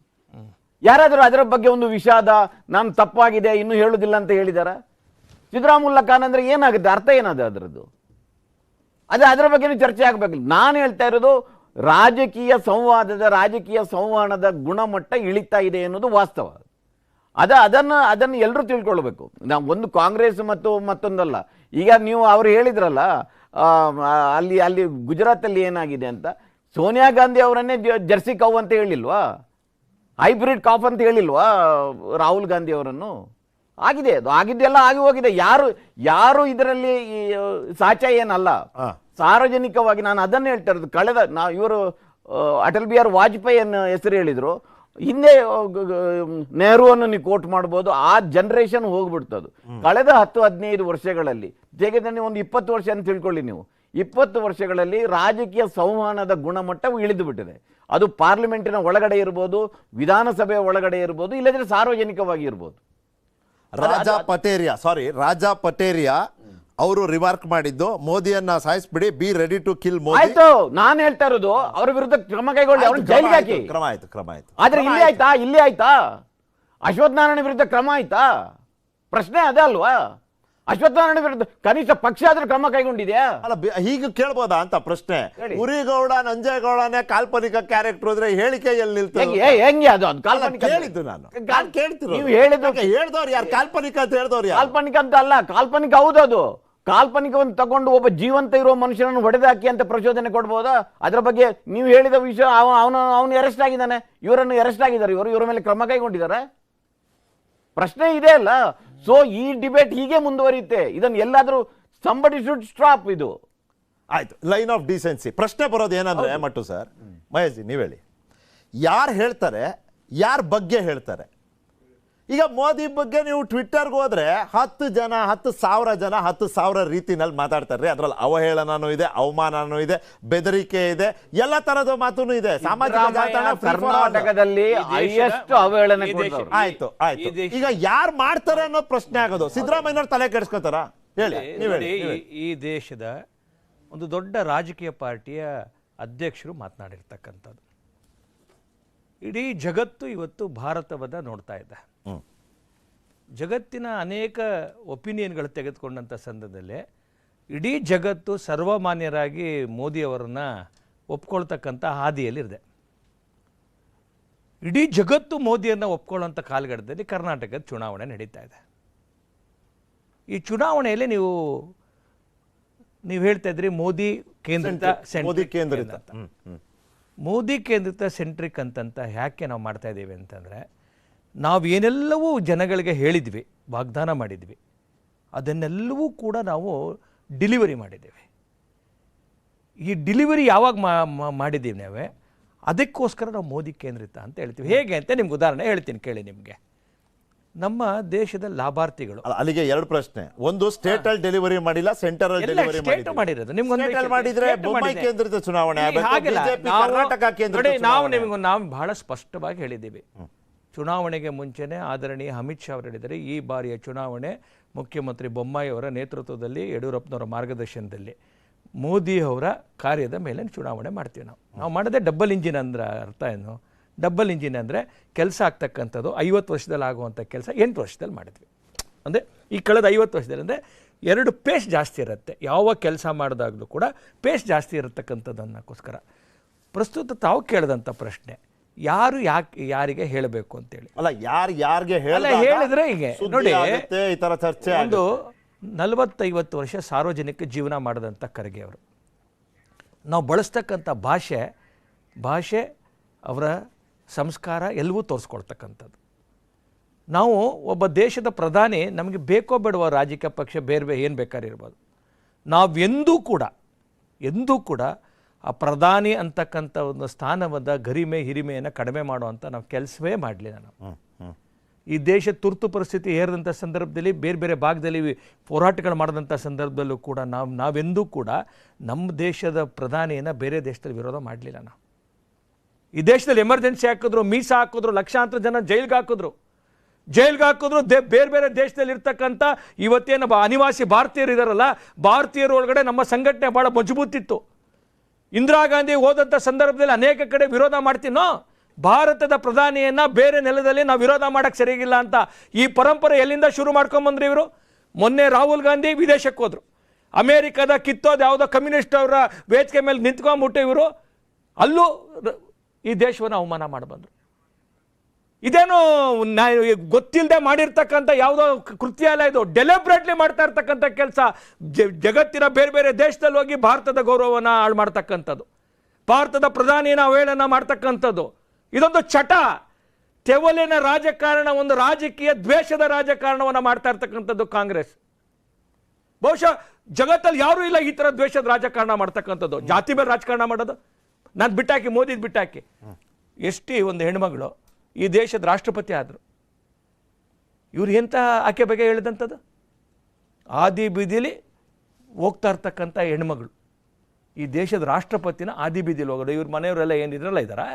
ಯಾರಾದರೂ ಅದರ ಬಗ್ಗೆ ಒಂದು ವಿಷಾದ, ನಾನು ತಪ್ಪಾಗಿದೆ ಇನ್ನೂ ಹೇಳುದಿಲ್ಲ ಅಂತ ಹೇಳಿದಾರ? ಸಿದ್ದರಾಮುಲ್ಲಾ ಖಾನ್ ಅಂದ್ರೆ ಏನಾಗುತ್ತೆ, ಅರ್ಥ ಏನಾದ ಅದರದ್ದು? ಅದರ ಬಗ್ಗೆ ಚರ್ಚೆ ಆಗ್ಬೇಕಿಲ್ಲ. ನಾನು ಹೇಳ್ತಾ ಇರೋದು ರಾಜಕೀಯ ಸಂವಹನದ ಗುಣಮಟ್ಟ ಇಳಿತಾ ಇದೆ ಅನ್ನೋದು ವಾಸ್ತವ. ಅದನ್ನು ಎಲ್ಲರೂ ತಿಳ್ಕೊಳ್ಬೇಕು. ನಾವು ಒಂದು ಕಾಂಗ್ರೆಸ್ ಮತ್ತೊಂದಲ್ಲ. ಈಗ ನೀವು ಅವರು ಹೇಳಿದ್ರಲ್ಲ ಅಲ್ಲಿ ಗುಜರಾತಲ್ಲಿ ಏನಾಗಿದೆ ಅಂತ, ಸೋನಿಯಾ ಗಾಂಧಿ ಅವರನ್ನೇ ಜರ್ಸಿ ಕೌ ಅಂತ ಹೇಳಿಲ್ವಾ, ಹೈಬ್ರಿಡ್ ಕಾಫ್ ಅಂತ ಹೇಳಿಲ್ವಾ ರಾಹುಲ್ ಗಾಂಧಿ ಅವರನ್ನು? ಆಗಿದೆ, ಅದು ಆಗಿದ್ದೆಲ್ಲ ಆಗಿ ಹೋಗಿದೆ. ಯಾರು ಇದರಲ್ಲಿ ಸಾಚ ಏನಲ್ಲ, ಸಾರ್ವಜನಿಕವಾಗಿ ನಾನು ಅದನ್ನು ಹೇಳ್ತಾ ಇರೋದು. ಇವರು ಅಟಲ್ ಬಿಹಾರಿ ವಾಜಪೇಯಿಯನ್ನು ಹೆಸರು ಹೇಳಿದ್ರು, ಹಿಂದೆ ನೆಹರುವನ್ನು ನೀವು ಕೋಟ್ ಮಾಡ್ಬೋದು. ಆ ಜನರೇಷನ್ ಹೋಗ್ಬಿಡ್ತದು. ಕಳೆದ 10-15 ವರ್ಷಗಳಲ್ಲಿ, ಜಗದಲ್ಲಿ ಒಂದು 20 ವರ್ಷ ಅಂತ ತಿಳ್ಕೊಳ್ಳಿ ನೀವು, 20 ವರ್ಷಗಳಲ್ಲಿ ರಾಜಕೀಯ ಸಂವಹನದ ಗುಣಮಟ್ಟ ಇಳಿದು ಬಿಟ್ಟಿದೆ. ಅದು ಪಾರ್ಲಿಮೆಂಟಿನ ಒಳಗಡೆ ಇರ್ಬೋದು, ವಿಧಾನಸಭೆಯ ಒಳಗಡೆ ಇರ್ಬೋದು, ಇಲ್ಲದ್ರೆ ಸಾರ್ವಜನಿಕವಾಗಿ ಇರ್ಬೋದು. ರಾಜಾ ಪಟೇರಿಯಾ ಅವರು ರಿಮಾರ್ಕ್ ಮಾಡಿದ್ದು, ಮೋದಿಯನ್ನ ಸಾಯಿಸ್ಬಿಡಿ, be ready to kill Modi. ಆಯ್ತು, ನಾನು ಹೇಳ್ತಾ ಇರೋದು ಅವ್ರ ವಿರುದ್ಧ ಕ್ರಮ ಕೈಗೊಳ್ಳಿ, ಅವ್ರನ್ನ ಜೈಲಿಗೆ ಹಾಕಿ. ಕ್ರಮ ಆಯ್ತು. ಆದ್ರೆ ಇಲ್ಲಿ ಆಯ್ತಾ? ಅಶ್ವಥ್ ನಾರಾಯಣ ವಿರುದ್ಧ ಕ್ರಮ ಆಯ್ತಾ? ಪ್ರಶ್ನೆ ಅದೇ ಅಲ್ವಾ? ಅಶ್ವತ್ಥನಾರಾಯಣ ವಿರುದ್ಧ ಕನಿಷ್ಠ ಪಕ್ಷ ಆದ್ರೂ ಕ್ರಮ ಕೈಗೊಂಡಿದ್ಯಾ? ಅಲ್ಲ ಹೀಗೆ ಕೇಳ್ಬೋದಾ ಅಂತ ಪ್ರಶ್ನೆ. ಉರಿಗೌಡ ನಂಜೇಗೌಡನೇ ಕಾಲ್ಪನಿಕ ಕ್ಯಾರೆಕ್ಟರ್ ಇದ್ರೆ ಹೇಳಿಕೆ ಎಲ್ಲಿ ನಿಲ್ತದೆ? ಹೆಂಗೆ ಅದು ಕಾಲ್ಪನಿಕ? ಕೇಳಿದ್ದು ನಾನು ಕೇಳ್ತಿರೋ ನೀವು ಹೇಳಿದ್ದು ಹೇಳ್ದವ್ರು ಯಾರು? ಕಾಲ್ಪನಿಕ ಅಂತ ಹೇಳ್ದವ್ರು ಯಾರು? ಕಾಲ್ಪನಿಕ ಅಂತ ಅಲ್ಲ, ಕಾಲ್ಪನಿಕ ಹೌದು. ಅದು ಕಾಲ್ಪನಿಕವನ್ನು ತಗೊಂಡು ಒಬ್ಬ ಜೀವಂತ ಇರುವ ಮನುಷ್ಯನನ್ನು ಹೊಡೆದಾಕಿ ಅಂತ ಪ್ರಚೋದನೆ ಕೊಡ್ಬೋದಾ? ಅದರ ಬಗ್ಗೆ ನೀವು ಹೇಳಿದ ವಿಷಯ ಅವನು ಅರೆಸ್ಟ್ ಆಗಿದ್ದಾನೆ, ಇವರನ್ನು ಅರೆಸ್ಟ್ ಆಗಿದ್ದಾರೆ, ಇವರ ಮೇಲೆ ಕ್ರಮ ಕೈಗೊಂಡಿದ್ದಾರೆ. ಪ್ರಶ್ನೆ ಇದೆ ಅಲ್ಲ. ಸೊ ಈ ಡಿಬೇಟ್ ಹೀಗೆ ಮುಂದುವರಿಯುತ್ತೆ. ಇದನ್ನು ಎಲ್ಲಾದ್ರೂ ಸಂಬಡಿ ಶುಡ್ ಸ್ಟಾಪ್. ಇದು ಆಯ್ತು, ಲೈನ್ ಆಫ್ ಡಿಸೆನ್ಸಿ. ಪ್ರಶ್ನೆ ಬರೋದು ಏನಂದ್ರೆ ಮಟ್ಟು ಸರ್, ಮಹೇಶ್ ಜಿ ನೀವ್ ಹೇಳಿ, ಯಾರು ಹೇಳ್ತಾರೆ, ಯಾರ ಬಗ್ಗೆ ಹೇಳ್ತಾರೆ? ಈಗ ಮೋದಿ ಬಗ್ಗೆ ನೀವು ಟ್ವಿಟ್ಟರ್ಗೆ ಹೋದ್ರೆ 10,000 ಜನ 10,000 ರೀತಿನಲ್ಲಿ ಮಾತಾಡ್ತಾರೆ. ಅದ್ರಲ್ಲಿ ಅವಹೇಳನೂ ಇದೆ, ಅವಮಾನನೂ ಇದೆ, ಬೆದರಿಕೆ ಇದೆ, ಎಲ್ಲ ತರದ ಮಾತೂ ಇದೆ. ಸಾಮಾಜಿಕ ಜಾಲತಾಣ ಕರ್ನಾಟಕದಲ್ಲಿ ಹೈಯೆಸ್ಟ್ ಅವಹೇಳನ. ಆಯ್ತು ಈಗ ಯಾರು ಮಾಡ್ತಾರೆ ಅನ್ನೋ ಪ್ರಶ್ನೆ ಆಗೋದು. ಸಿದ್ದರಾಮಯ್ಯನವ್ರು ತಲೆ ಕೆಡಿಸ್ಕೋತಾರ? ಹೇಳಿ ನೀವು ಹೇಳಿ. ಈ ದೇಶದ ಒಂದು ದೊಡ್ಡ ರಾಜಕೀಯ ಪಾರ್ಟಿಯ ಅಧ್ಯಕ್ಷರು ಮಾತನಾಡಿರ್ತಕ್ಕಂಥದ್ದು. ಇಡೀ ಜಗತ್ತು ಇವತ್ತು ಭಾರತವನ್ನ ನೋಡ್ತಾ ಇದೆ. ಜಗತ್ತಿನ ಅನೇಕ ಒಪಿನಿಯನ್ಗಳು ತೆಗೆದುಕೊಂಡಂಥ ಸಂದರ್ಭದಲ್ಲಿ ಇಡೀ ಜಗತ್ತು ಸರ್ವಮಾನ್ಯರಾಗಿ ಮೋದಿಯವರನ್ನ ಒಪ್ಕೊಳ್ತಕ್ಕಂಥ ಹಾದಿಯಲ್ಲಿದೆ. ಇಡೀ ಜಗತ್ತು ಮೋದಿಯನ್ನು ಒಪ್ಕೊಳ್ಳೋಂಥ ಕಾಲಘಟ್ಟದಲ್ಲಿ ಕರ್ನಾಟಕದ ಚುನಾವಣೆ ನಡೀತಾ ಇದೆ. ಈ ಚುನಾವಣೆಯಲ್ಲಿ ನೀವು ಹೇಳ್ತಾ ಇದ್ರಿ ಮೋದಿ ಕೇಂದ್ರಿತ ಮೋದಿ ಕೇಂದ್ರಿತ ಸೆಂಟ್ರಿಕ್ ಅಂತಂತ ಯಾಕೆ ನಾವು ಮಾಡ್ತಾ ಇದ್ದೀವಿ ಅಂತಂದರೆ, ನಾವು ಏನೆಲ್ಲವೂ ಜನಗಳಿಗೆ ಹೇಳಿದ್ವಿ, ವಾಗ್ದಾನ ಮಾಡಿದ್ವಿ, ಅದನ್ನೆಲ್ಲವೂ ಕೂಡ ನಾವು ಡಿಲಿವರಿ ಮಾಡಿದ್ದೇವೆ. ಈ ಡಿಲಿವರಿ ಯಾವಾಗ ಮಾಡಿದ್ದೀವಿ ನಾವೇ, ಅದಕ್ಕೋಸ್ಕರ ನಾವು ಮೋದಿ ಕೇಂದ್ರಿತ ಅಂತ ಹೇಳ್ತೀವಿ. ಹೇಗೆ ಅಂತ ನಿಮ್ಗೆ ಉದಾಹರಣೆ ಹೇಳ್ತೀನಿ ಕೇಳಿ. ನಿಮಗೆ ನಮ್ಮ ದೇಶದ ಲಾಭಾರ್ಥಿಗಳು, ಅಲ್ಲಿಗೆ 2 ಪ್ರಶ್ನೆ. ಒಂದು, ಸ್ಟೇಟ್ ಅಲ್ಲಿ ಡೆಲಿವರಿ ಮಾಡಿಲ್ಲ, ಸೆಂಟರ್ ಅಲ್ಲಿ ಡೆಲಿವರಿ ಮಾಡಿರೋದು. ಕೇಂದ್ರಿತ ಚುನಾವಣೆ ನಾವು ಬಹಳ ಸ್ಪಷ್ಟವಾಗಿ ಹೇಳಿದ್ದೀವಿ. ಚುನಾವಣೆಗೆ ಮುಂಚೆನೆ ಆದರಣೀಯ ಅಮಿತ್ ಶಾ ಅವರು ಹೇಳಿದರೆ, ಈ ಬಾರಿಯ ಚುನಾವಣೆ ಮುಖ್ಯಮಂತ್ರಿ ಬೊಮ್ಮಾಯಿ ಅವರ ನೇತೃತ್ವದಲ್ಲಿ, ಯಡಿಯೂರಪ್ಪನವರ ಮಾರ್ಗದರ್ಶನದಲ್ಲಿ, ಮೋದಿ ಅವರ ಕಾರ್ಯದ ಮೇಲೆ ಚುನಾವಣೆ ಮಾಡ್ತೀವಿ. ನಾವು ಮಾಡೋದೇ ಡಬಲ್ ಇಂಜಿನ್ ಅಂದ್ರೆ ಅರ್ಥ ಏನು? ಡಬಲ್ ಇಂಜಿನ್ ಅಂದರೆ ಕೆಲಸ ಆಗ್ತಕ್ಕಂಥದ್ದು 50 ವರ್ಷದಲ್ಲಿ ಆಗುವಂಥ ಕೆಲಸ 8 ವರ್ಷದಲ್ಲಿ ಮಾಡಿದ್ವಿ. ಅಂದರೆ ಈ ಕಳೆದ 50 ವರ್ಷದಲ್ಲಿ ಅಂದರೆ 2 ಪೇಸ್ ಜಾಸ್ತಿ ಇರುತ್ತೆ. ಯಾವ ಕೆಲಸ ಮಾಡಿದಾಗಲೂ ಕೂಡ ಪೇಸ್ ಜಾಸ್ತಿ ಇರತಕ್ಕಂಥದ್ದನ್ನಕ್ಕೋಸ್ಕರ ಪ್ರಸ್ತುತ ತಾವು ಕೇಳಿದಂಥ ಪ್ರಶ್ನೆ, ಯಾರಿಗೆ ಹೇಳಬೇಕು ಅಂತೇಳಿ. ಅಲ್ಲ ಯಾರಿಗೆ ಹೇಳಿದ್ರೆ ಹೀಗೆ ನೋಡಿ, ಈ ತರ ಚರ್ಚೆ. ಒಂದು 40-50 ವರ್ಷ ಸಾರ್ವಜನಿಕ ಜೀವನ ಮಾಡಿದಂಥ ಖರ್ಗೆ ಅವರು, ನಾವು ಬಳಸ್ತಕ್ಕಂಥ ಭಾಷೆ ಅವರ ಸಂಸ್ಕಾರ ಎಲ್ಲವೂ ತೋರಿಸ್ಕೊಳ್ತಕ್ಕಂಥದ್ದು. ನಾವು ಒಬ್ಬ ದೇಶದ ಪ್ರಧಾನಿ, ನಮಗೆ ಬೇಕೋ ಬೇಡವ ರಾಜಕೀಯ ಪಕ್ಷ ಬೇರೆ ಏನು ಬೇಕಾದ್ರೆ ಇರ್ಬೋದು, ನಾವೆಂದೂ ಕೂಡ ಆ ಪ್ರಧಾನಿ ಅಂತಕ್ಕಂಥ ಒಂದು ಸ್ಥಾನವಾದ ಗರಿಮೆ ಹಿರಿಮೆಯನ್ನು ಕಡಿಮೆ ಮಾಡುವಂಥ ನಾವು ಕೆಲಸವೇ ಮಾಡಲಿಲ್ಲ. ನಾವು ಈ ದೇಶ ತುರ್ತು ಪರಿಸ್ಥಿತಿ ಏರಿದಂಥ ಸಂದರ್ಭದಲ್ಲಿ, ಬೇರೆ ಬೇರೆ ಭಾಗದಲ್ಲಿ ಹೋರಾಟಗಳು ಮಾಡಿದಂಥ ಸಂದರ್ಭದಲ್ಲೂ ಕೂಡ ನಾವೆಂದೂ ಕೂಡ ನಮ್ಮ ದೇಶದ ಪ್ರಧಾನಿಯನ್ನು ಬೇರೆ ದೇಶದಲ್ಲಿ ವಿರೋಧ ಮಾಡಲಿಲ್ಲ. ನಾವು ಈ ದೇಶದಲ್ಲಿ ಎಮರ್ಜೆನ್ಸಿ ಹಾಕಿದ್ರು, ಮೀಸಾ ಹಾಕಿದ್ರು, ಲಕ್ಷಾಂತರ ಜನ ಜೈಲ್ಗೆ ಹಾಕಿದ್ರು, ಬೇರೆ ಬೇರೆ ದೇಶದಲ್ಲಿ ಇರ್ತಕ್ಕಂಥ ಇವತ್ತೇನು ಅನಿವಾಸಿ ಭಾರತೀಯರು ಇದಾರಲ್ಲ, ಭಾರತೀಯರ ಒಳಗಡೆ ನಮ್ಮ ಸಂಘಟನೆ ಭಾಳ ಮಜಬೂತಿತ್ತು. ಇಂದಿರಾ ಗಾಂಧಿ ಹೋದಂಥ ಸಂದರ್ಭದಲ್ಲಿ ಅನೇಕ ಕಡೆ ವಿರೋಧ ಮಾಡ್ತೀನೋ, ಭಾರತದ ಪ್ರಧಾನಿಯನ್ನು ಬೇರೆ ನೆಲದಲ್ಲಿ ನಾವು ವಿರೋಧ ಮಾಡೋಕ್ಕೆ ಸರಿಯಾಗಿಲ್ಲ ಅಂತ ಈ ಪರಂಪರೆ ಎಲ್ಲಿಂದ ಶುರು ಮಾಡ್ಕೊಂಬಂದ್ರಿ ಇವರು? ಮೊನ್ನೆ ರಾಹುಲ್ ಗಾಂಧಿ ವಿದೇಶಕ್ಕೆ ಹೋದರು, ಅಮೇರಿಕದ ಕಿತ್ತೋದು ಯಾವುದೋ ಕಮ್ಯುನಿಸ್ಟ್ ಅವರ ವೇದಿಕೆ ಮೇಲೆ ನಿಂತ್ಕೊಂಡ್ಬಿಟ್ಟು ಇವರು ಅಲ್ಲೂ ಈ ದೇಶವನ್ನು ಅವಮಾನ ಮಾಡಿಬಂದರು. ಇದೇನು ಗೊತ್ತಿಲ್ಲದೆ ಮಾಡಿರ್ತಕ್ಕಂಥ ಯಾವುದೋ ಕೃತ್ಯ ಅಲ್ಲ, ಇದು ಡೆಲಿಬ್ರೇಟ್ಲಿ ಮಾಡ್ತಾ ಇರ್ತಕ್ಕಂಥ ಕೆಲಸ. ಜಗತ್ತಿನ ಬೇರೆ ಬೇರೆ ದೇಶದಲ್ಲಿ ಹೋಗಿ ಭಾರತದ ಗೌರವವನ್ನು ಹಾಳು ಮಾಡ್ತಕ್ಕಂಥದ್ದು, ಭಾರತದ ಪ್ರಧಾನಿಯನ್ನು ಅವಹೇಳನ ಮಾಡ್ತಕ್ಕಂಥದ್ದು, ಇದೊಂದು ಚಟ, ತೆವಲಿನ ರಾಜಕಾರಣ, ಒಂದು ರಾಜಕೀಯ ದ್ವೇಷದ ರಾಜಕಾರಣವನ್ನು ಮಾಡ್ತಾ ಇರ್ತಕ್ಕಂಥದ್ದು ಕಾಂಗ್ರೆಸ್. ಬಹುಶಃ ಜಗತ್ತಲ್ಲಿ ಯಾರೂ ಇಲ್ಲ ಈ ಥರ ದ್ವೇಷದ ರಾಜಕಾರಣ ಮಾಡ್ತಕ್ಕಂಥದ್ದು. ಜಾತಿ ಮೇಲೆ ರಾಜಕಾರಣ ಮಾಡೋದು ನಾನು ಬಿಟ್ಟಾಕಿ, ಮೋದಿದು ಬಿಟ್ಟಾಕಿ. ಎಷ್ಟಿ ಒಂದು ಹೆಣ್ಮಗಳು ಈ ದೇಶದ ರಾಷ್ಟ್ರಪತಿ ಆದರು, ಇವ್ರು ಎಂಥ ಆಕೆ ಬಗ್ಗೆ ಹೇಳಿದಂಥದ್ದು? ಆದಿ ಬೀದಿಲಿ ಹೋಗ್ತಾ ಇರ್ತಕ್ಕಂಥ ಹೆಣ್ಮಗಳು ಈ ದೇಶದ ರಾಷ್ಟ್ರಪತಿನ ಆದಿ ಬೀದಿಲಿ ಹೋಗೋದು. ಇವ್ರ ಮನೆಯವರೆಲ್ಲ ಏನಿದ್ರಲ್ಲ ಇದ್ದಾರಾ?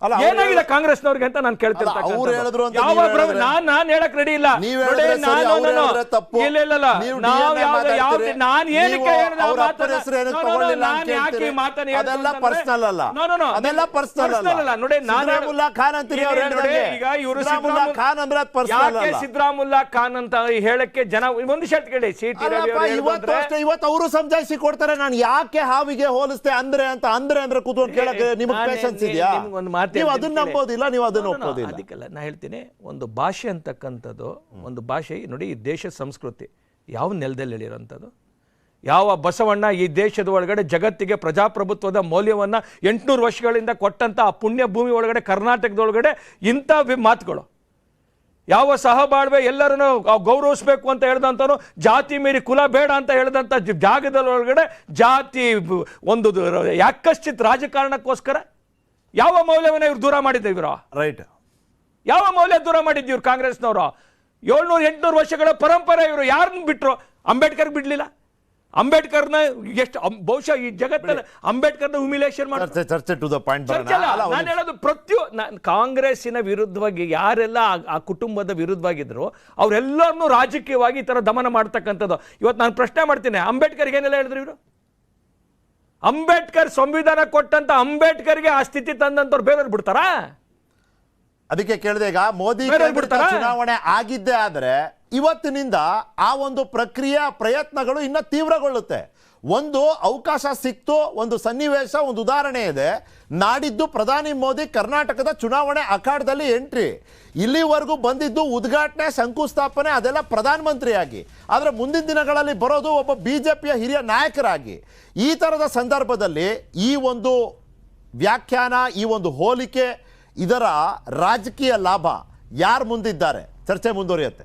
ಅಲ್ಲ, ಏನಾಗಿದೆ ಕಾಂಗ್ರೆಸ್ನವ್ರಿಗೆ ಅಂತ ನಾನು ಕೇಳ್ತೀನಿ. ಅವ್ರು ಹೇಳಿದ್ರು ಅಂತ ಯಾವ ನೀವ್ ಹೇಳಿದ್ರೆ- ನಾನ್ ಹೇಳಕ್ ರೆಡಿ ಇಲ್ಲ. ನೀವ್ ನೋಡಿ, ಹೇಳಿದ್ರೆ ಸರಿ, ನಾನು- ಅವ್ರು ಹೇಳಿದ್ರೆ ತಪ್ಪು. ಇಲ್ಲ ಇಲ್ಲ ಇಲ್ಲ. ನೀವು ನಾವು DNA ಯಾವ್ದು- ಮಾತಾಡ್ತೀರಿ. ನಾನು ಏನಕ್ಕೆ ನೀವು ಹೇಳಿದೆ ಆ ಅವ್ರ ಅಪ್ಪನ ಮಾತನ್ನ- ಹೆಸರು ಏನಕ್ಕೆ No, no, no, ತಗೊಳ್ಳಿಲ್ಲ ಅಂತ ನಾನು ಯಾಕೆ ಕೇಳ್ತೀರಿ. ಈ ಮಾತನ್ನ ಹೇಳ್ದೆ ಅದೆಲ್ಲ ಅಂತಂದ್ರೆ- ಪರ್ಸನಲ್ ಅಲ್ಲ. No, no, no. ಅದೆಲ್ಲ ಪರ್ಸನಲ್ ಅಲ್ಲ. ನೋಡಿ, ನಾನು ಸಿದ್ದರಾಮುಲ್ಲಾ ಖಾನ್ ಅಂತೀರಿ ಅವ್ರು ನೋಡಿ, ಹೇಳ್ದಂಗೆ. ಈಗ ಇವರು ಸಿದ್ದರಾಮುಲ್ಲಾ ಖಾನ್ ಅಂದ್ರೆ ಅದು ಪರ್ಸನಲ್ ಯಾಕೆ ಅಲ್ಲ. ಸಿದ್ದರಾಮುಲ್ಲಾ ಖಾನ್ ಅಂತ ಹೇಳಕ್ಕೆ ಜನ ಒಂದು ಶರ್ಟ್ ಕೇಳಿ ಸಿಟಿ ರವಿ ಅಲ್ಲಪ್ಪ, ಅವರು ಇವತ್ತು ಹೇಳಿದ್ರೆ ಅಷ್ಟೇ, ಇವತ್ತು ಅವರು ಸಮಜಾಯಿಸಿ ಕೊಡ್ತಾರೆ. ನಾನು ಯಾಕೆ ಹಾವಿಗೆ ಹೋಲಿಸ್ತೆ ಅಂದ್ರೆ ಕೂತ್ಕೊಂಡು ಕೇಳಕ್ಕೆ ನಿಮಗೆ ಪೇಷನ್ಸ್ ಇದೆಯಾ? ನಿಮ್ಗೊಂದು ಮಾತು ನೀವು ಹೇಳ್ತೀನಿ ಅದನ್ನ ನಂಬೋದಿಲ್ಲ, ನೀವು ಅದನ್ನ No, no, no, ಒಪ್ಪೋದಿಲ್ಲ. ಅದಕ್ಕೆಲ್ಲ ನಾ ಹೇಳ್ತೀನಿ, ಒಂದು ಭಾಷೆ ಅಂತಕ್ಕಂಥದ್ದು, ಒಂದು ಭಾಷೆ ನೋಡಿ, ಈ ದೇಶ ಸಂಸ್ಕೃತಿ ಯಾವ ನೆಲದಲ್ಲಿ ಹೇಳಿರೋಂಥದ್ದು. ಯಾವ ಬಸವಣ್ಣ ಈ ದೇಶದ ಒಳಗಡೆ ಜಗತ್ತಿಗೆ ಪ್ರಜಾಪ್ರಭುತ್ವದ ಮೌಲ್ಯವನ್ನು 800 ವರ್ಷಗಳಿಂದ ಕೊಟ್ಟಂಥ ಆ ಪುಣ್ಯ ಭೂಮಿ ಒಳಗಡೆ ಕರ್ನಾಟಕದೊಳಗಡೆ ಇಂಥ ಮಾತುಗಳು, ಯಾವ ಸಹಬಾಳ್ವೆ ಎಲ್ಲರನ್ನು ಗೌರವಿಸಬೇಕು ಅಂತ ಹೇಳ್ದಂಥವ್ರು, ಜಾತಿ ಮೀರಿ ಕುಲ ಬೇಡ ಅಂತ ಹೇಳ್ದಂಥ ಜಾಗದೊಳಗಡೆ ಜಾತಿ ಒಂದು ಯಾಕಶ್ಚಿತ್ ರಾಜಕಾರಣಕ್ಕೋಸ್ಕರ ಯಾವ ಮೌಲ್ಯವನ್ನು ಇವ್ರು ದೂರ ಮಾಡಿದ್ದೆ? ಇವರು ರೈಟ್, ಯಾವ ಮೌಲ್ಯ ದೂರ ಮಾಡಿದ್ದು ಇವ್ರು ಕಾಂಗ್ರೆಸ್ನವರು? 700-800 ವರ್ಷಗಳ ಪರಂಪರೆ. ಇವರು ಯಾರನ್ನ ಬಿಟ್ರು? ಅಂಬೇಡ್ಕರ್ ಬಿಡ್ಲಿಲ್ಲ. ಅಂಬೇಡ್ಕರ್ನ ಎಷ್ಟು ಬಹುಶಃ ಈ ಜಗತ್ತಲ್ಲಿ ಅಂಬೇಡ್ಕರ್ನ ಹ್ಯುಮಿಲೇಷನ್ ಮಾಡಿ ಚರ್ಚೆ ಟು ದ ಪಾಯಿಂಟ್ ನಾನು ಹೇಳೋದು ಕಾಂಗ್ರೆಸ್ಸಿನ ವಿರುದ್ಧವಾಗಿ ಯಾರೆಲ್ಲ ಆ ಕುಟುಂಬದ ವಿರುದ್ಧವಾಗಿದ್ರು ಅವರೆಲ್ಲರನ್ನೂ ರಾಜಕೀಯವಾಗಿ ಈ ತರ ದಮನ ಮಾಡ್ತಕ್ಕಂಥದ್ದು. ಇವತ್ತು ನಾನು ಪ್ರಶ್ನೆ ಮಾಡ್ತೀನಿ, ಅಂಬೇಡ್ಕರ್ಗೆ ಏನೆಲ್ಲ ಹೇಳಿದ್ರು ಇವರು? ಅಂಬೇಡ್ಕರ್ ಸಂವಿಧಾನ ಕೊಟ್ಟಂತ ಅಂಬೇಡ್ಕರ್ಗೆ ಆ ಸ್ಥಿತಿ ತಂದಂತವ್ರು ಬೇರೆಯವ್ರು ಬಿಡ್ತಾರಾ? ಅದಕ್ಕೆ ಕೇಳಿದೆ, ಈಗ ಮೋದಿ ಬಿಡ್ತಾರಾ? ಚುನಾವಣೆ ಆಗಿದ್ದೇ ಆದ್ರೆ ಇವತ್ತಿನಿಂದ ಆ ಒಂದು ಪ್ರಕ್ರಿಯೆ ಪ್ರಯತ್ನಗಳು ಇನ್ನ ತೀವ್ರಗೊಳ್ಳುತ್ತೆ. ಒಂದು ಅವಕಾಶ ಸಿಕ್ತು, ಒಂದು ಸನ್ನಿವೇಶ, ಒಂದು ಉದಾಹರಣೆ ಇದೆ. ನಾಡಿದ್ದು ಪ್ರಧಾನಿ ಮೋದಿ ಕರ್ನಾಟಕದ ಚುನಾವಣೆ ಅಖಾಡದಲ್ಲಿ ಎಂಟ್ರಿ. ಇಲ್ಲಿವರೆಗೂ ಬಂದಿದ್ದು ಉದ್ಘಾಟನೆ, ಶಂಕುಸ್ಥಾಪನೆ, ಅದೆಲ್ಲ ಪ್ರಧಾನಮಂತ್ರಿಯಾಗಿ. ಆದರೆ ಮುಂದಿನ ದಿನಗಳಲ್ಲಿ ಬರೋದು ಒಬ್ಬ ಬಿಜೆಪಿಯ ಹಿರಿಯ ನಾಯಕರಾಗಿ. ಈ ಥರದ ಸಂದರ್ಭದಲ್ಲಿ ಈ ಒಂದು ವ್ಯಾಖ್ಯಾನ, ಈ ಒಂದು ಹೋಲಿಕೆ, ಇದರ ರಾಜಕೀಯ ಲಾಭ ಯಾರು ಮುಂದಿದ್ದಾರೆ? ಚರ್ಚೆ ಮುಂದುವರಿಯುತ್ತೆ.